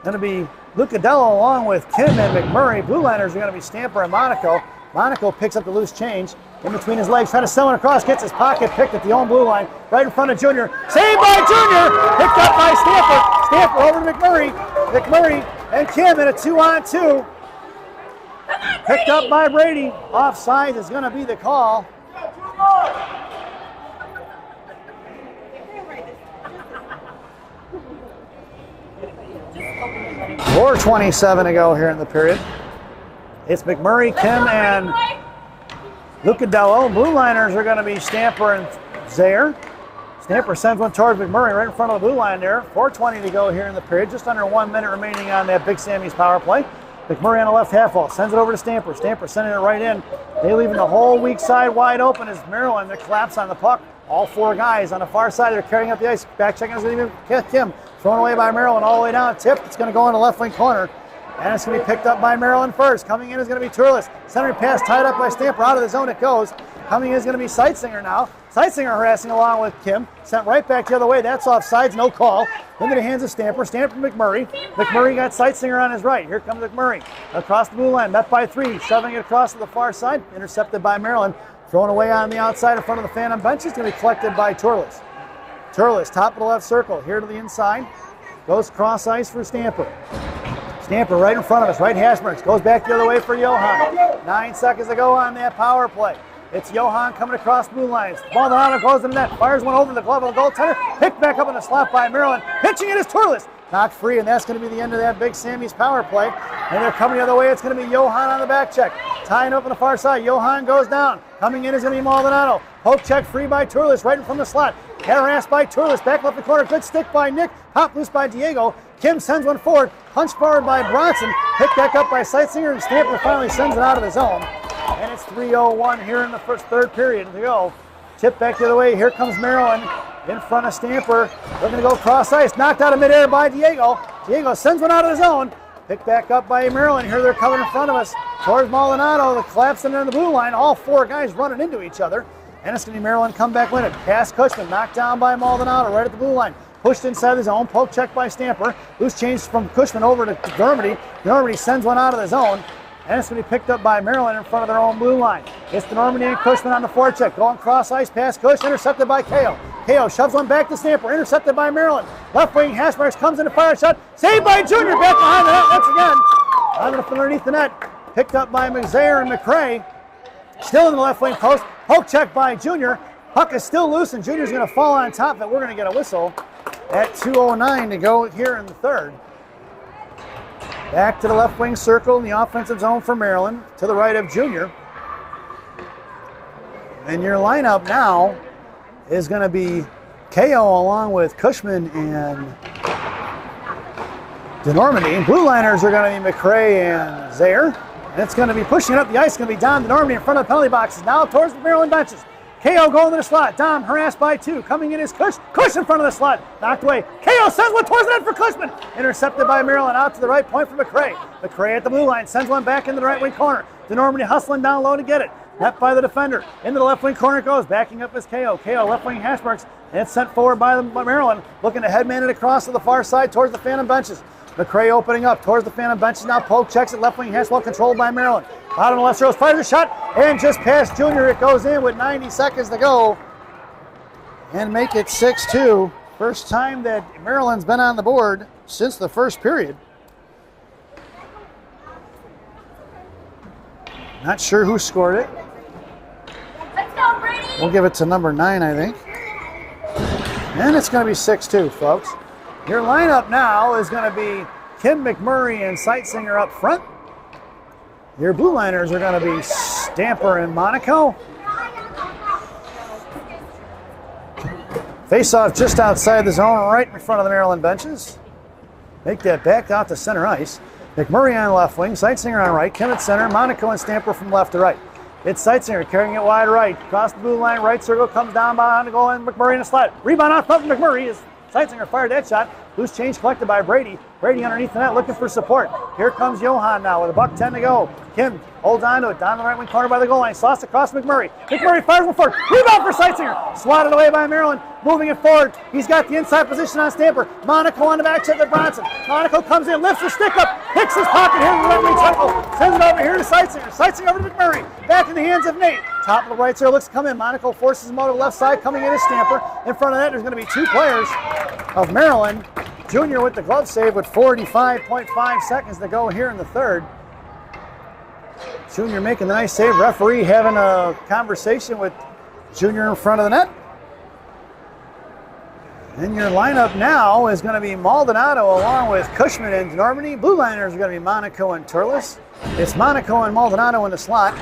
Going to be Lucadello along with Kim and McMurray. Blue liners are going to be Stamper and Monaco. Monaco picks up the loose change in between his legs, trying to send one across, gets his pocket picked at the own blue line, right in front of Junior. Saved by Junior! Picked up by Stamper. Stamper over to McMurray. McMurray and Kim in a 2-on-2. Picked up by Brady. Offside is going to be the call. .4:27 to go here in the period. It's McMurray, Kim, and Lucadello. Blue liners are going to be Stamper and Zaire. Stamper sends one towards McMurray right in front of the blue line there. 4:20 to go here in the period. Just under 1 minute remaining on that Big Sammy's power play. McMurray on the left half wall. Sends it over to Stamper. Stamper sending it right in. They leaving the whole weak side wide open as Maryland they collapse on the puck. All 4 guys on the far side. They're carrying up the ice. Back checking is even Kim. Thrown away by Maryland all the way down. Tipped. It's going to go in the left wing corner. And it's going to be picked up by Maryland first. Coming in is going to be Turles. Center pass tied up by Stamper. Out of the zone it goes. Coming in is going to be Seitsinger now. Seitsinger harassing along with Kim. Sent right back the other way. That's offsides, no call. Into the hands of Stamper. Stamper McMurray. McMurray got Seitsinger on his right. Here comes McMurray. Across the blue line. Met by 3. Shoving it across to the far side. Intercepted by Maryland. Thrown away on the outside in front of the Phantom bench. Is going to be collected by Turles. Turles, top of the left circle. Here to the inside. Goes cross ice for Stamper. Stamper right in front of us, right hash marks. Goes back the other way for Johan. 9 seconds to go on that power play. It's Johan coming across blue lines. Maldonado goes in the net, fires one over the glove of the goaltender. Picked back up in the slot by Maryland. Pitching it is Turles. Knocked free, and that's going to be the end of that Big Sammy's power play. And they're coming the other way. It's going to be Johan on the back check. Tying up on the far side. Johan goes down. Coming in is going to be Maldonado. Poke check free by Turles right in from the slot. Harassed by Turles. Back left the corner. Good stick by Nick. Pop loose by Diego. Kim sends one forward. Punch forward by Bronson. Picked back up by Seitsinger, and Stamper finally sends it out of the zone. And it's 3:01 here in the third period to go. Tip back the other way. Here comes Maryland in front of Stamper. Looking to go cross ice. Knocked out of midair by Diego. Diego sends one out of the zone. Picked back up by Maryland. Here they're coming in front of us. Towards Maldonado. The collapsing in the blue line. All 4 guys running into each other. And it's going to be Maryland come back with it. Pass Cushman. Knocked down by Maldonado right at the blue line. Pushed inside the zone. Poke check by Stamper. Loose change from Cushman over to Dermody. Dermody sends one out of the zone. And it's going to be picked up by Maryland in front of their own blue line. It's Dermody and Cushman on the forecheck. Going cross ice past Cush. Intercepted by Ko. Ko shoves one back to Stamper. Intercepted by Maryland. Left wing Hashmarks comes in to fire a shot. Saved by Junior. Back behind the net once again. Underneath the net. Picked up by McZayer and McCray. Still in the left wing post. Poke check by Junior. Puck is still loose, and Junior's going to fall on top of it. We're going to get a whistle at 2:09 to go here in the third. Back to the left wing circle in the offensive zone for Maryland, to the right of Junior. And your lineup now is going to be Ko along with Cushman and DeNormandy. Blue liners are going to be McCray and Zaire. And it's going to be pushing it up the ice. It's going to be Dom DeNormandy in front of the penalty boxes. Now towards the Maryland benches. Ko going to the slot. Dom harassed by 2. Coming in is Cush. Cush in front of the slot. Knocked away. Ko sends one towards the net for Cushman. Intercepted by Maryland out to the right point for McCray. McCray at the blue line. Sends one back into the right wing corner. DeNormandy hustling down low to get it. Net by the defender. Into the left wing corner it goes. Backing up is Ko. Ko left wing hash marks. And it's sent forward by Maryland. Looking to headman it across to the far side towards the Phantom benches. McCray opening up towards the Phantom benches now. Poke checks it. Left wing hash well controlled by Maryland. Bottom left circle, fires a shot, and just past Junior, it goes in with 90 seconds to go. And make it 6-2. First time that Maryland's been on the board since the first period. Not sure who scored it. Let's go, Brady. We'll give it to number 9, I think. And it's going to be 6-2, folks. Your lineup now is going to be Kim McMurray and Seitsinger up front. Your blue liners are going to be Stamper and Monaco. Face off just outside the zone, right in front of the Maryland benches. Make that back out to center ice. McMurray on left wing, Seitsinger on right, Kim at center, Monaco and Stamper from left to right. It's Seitsinger carrying it wide right. Across the blue line, right circle, comes down behind the goal, and McMurray in the slot. Rebound out front from McMurray is Seitsinger fired that shot. Loose change collected by Brady. Brady underneath the net looking for support. Here comes Johan now with $1:10 to go. Kim holds on to it. Down the right wing corner by the goal line. Slots across McMurray. McMurray fires one forward. Rebound for Seitsinger. Swatted away by Maryland. Moving it forward. He's got the inside position on Stamper. Monaco on the back check with Bronson. Monaco comes in, lifts the stick up, picks his pocket here in the right wing circle. Sends it over here to Seitsinger. Seitsinger over to McMurray. Back in the hands of Nate. Top of the right circle looks to come in. Monaco forces him over to the left side. Coming in is Stamper. In front of that, there's going to be 2 players of Maryland. Junior with the glove save with 45.5 seconds to go here in the third. Junior making the nice save. Referee having a conversation with Junior in front of the net. And your lineup now is going to be Maldonado along with Cushman and DeNormandy. Blue liners are going to be Monaco and Turles. It's Monaco and Maldonado in the slot.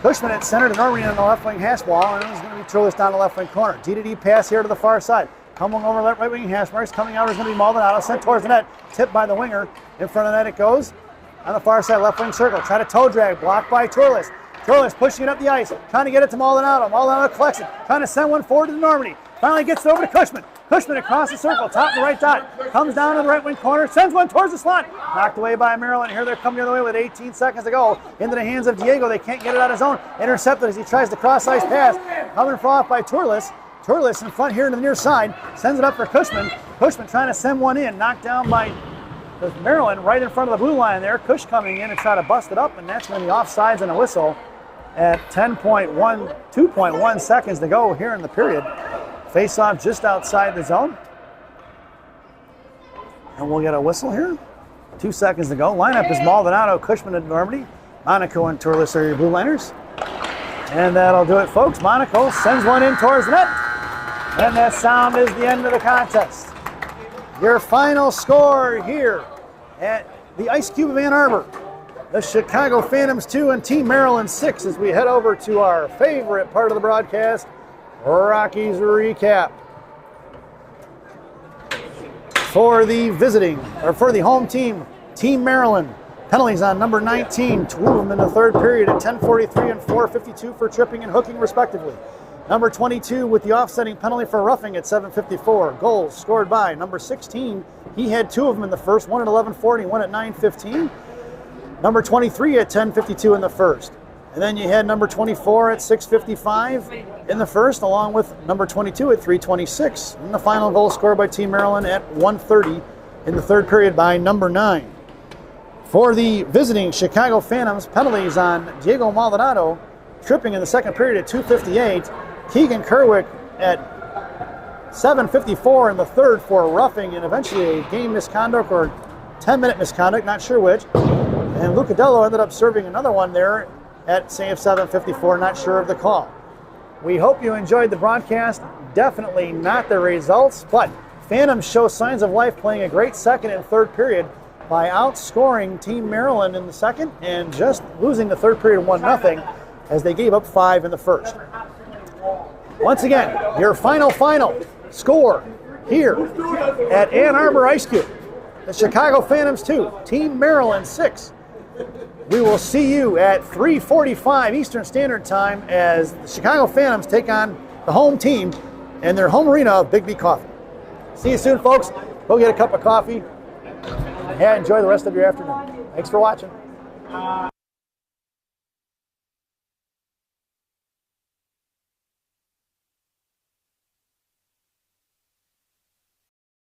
Cushman at center, DeNormandy on the left wing hash wall, and it's going to be Turles down the left wing corner. D-to-D pass here to the far side. Coming over left right wing hash marks. Coming out is going to be Maldonado. Sent towards the net. Tipped by the winger. In front of the net it goes. On the far side, left wing circle. Try to toe drag. Blocked by Turles. Turles pushing it up the ice. Trying to get it to Maldonado. Maldonado collects it. Trying to send one forward to DeNormandy. Finally gets it over to Cushman. Cushman across the circle, top of the right dot. Comes down to the right wing corner, sends one towards the slot. Knocked away by Maryland. Here they're coming the other way with 18 seconds to go. Into the hands of Diego. They can't get it out of zone. Intercepted as he tries to cross-ice pass. Coming off by Turles. Turles in front here to the near side. Sends it up for Cushman. Cushman trying to send one in. Knocked down by Maryland right in front of the blue line there. Cush coming in to try to bust it up, and that's going to be offsides and a whistle at 2.1 seconds to go here in the period. Face-off just outside the zone. And we'll get a whistle here. 2 seconds to go. Lineup is Maldonado, Cushman, and Normandy. Monaco and Turles are your blue liners. And that'll do it, folks. Monaco sends one in towards the net. And that sound is the end of the contest. Your final score here at the Ice Cube of Ann Arbor. The Chicago Phantoms 2 and Team Maryland 6 as we head over to our favorite part of the broadcast, Rockies Recap. For the home team, Team Maryland, penalties on number 19, 2 of them in the third period at 10:43 and 4:52 for tripping and hooking respectively. Number 22 with the offsetting penalty for roughing at 7:54. Goals scored by number 16. He had 2 of them in the first, one at 11:40, one at 9:15. Number 23 at 10:52 in the first. And then you had number 24 at 6:55 in the first, along with number 22 at 3:26. And the final goal scored by Team Maryland at 1:30 in the third period by number 9. For the visiting Chicago Phantoms, penalties on Diego Maldonado, tripping in the second period at 2:58. Keegan Kerwick at 7:54 in the third for roughing and eventually a game misconduct or 10-minute misconduct, not sure which. And Lucadello ended up serving another one there at say of 7:54, not sure of the call. We hope you enjoyed the broadcast. Definitely not the results, but Phantoms show signs of life, playing a great second and third period by outscoring Team Maryland in the second and just losing the third period 1-0 as they gave up 5 in the first. Once again, your final score here at Ann Arbor Ice Cube. The Chicago Phantoms 2, Team Maryland 6. We will see you at 3:45 Eastern Standard Time as the Chicago Phantoms take on the home team in their home arena of Big B Coffee. See you soon, folks. Go get a cup of coffee. Yeah, enjoy the rest of your afternoon. Thanks for watching.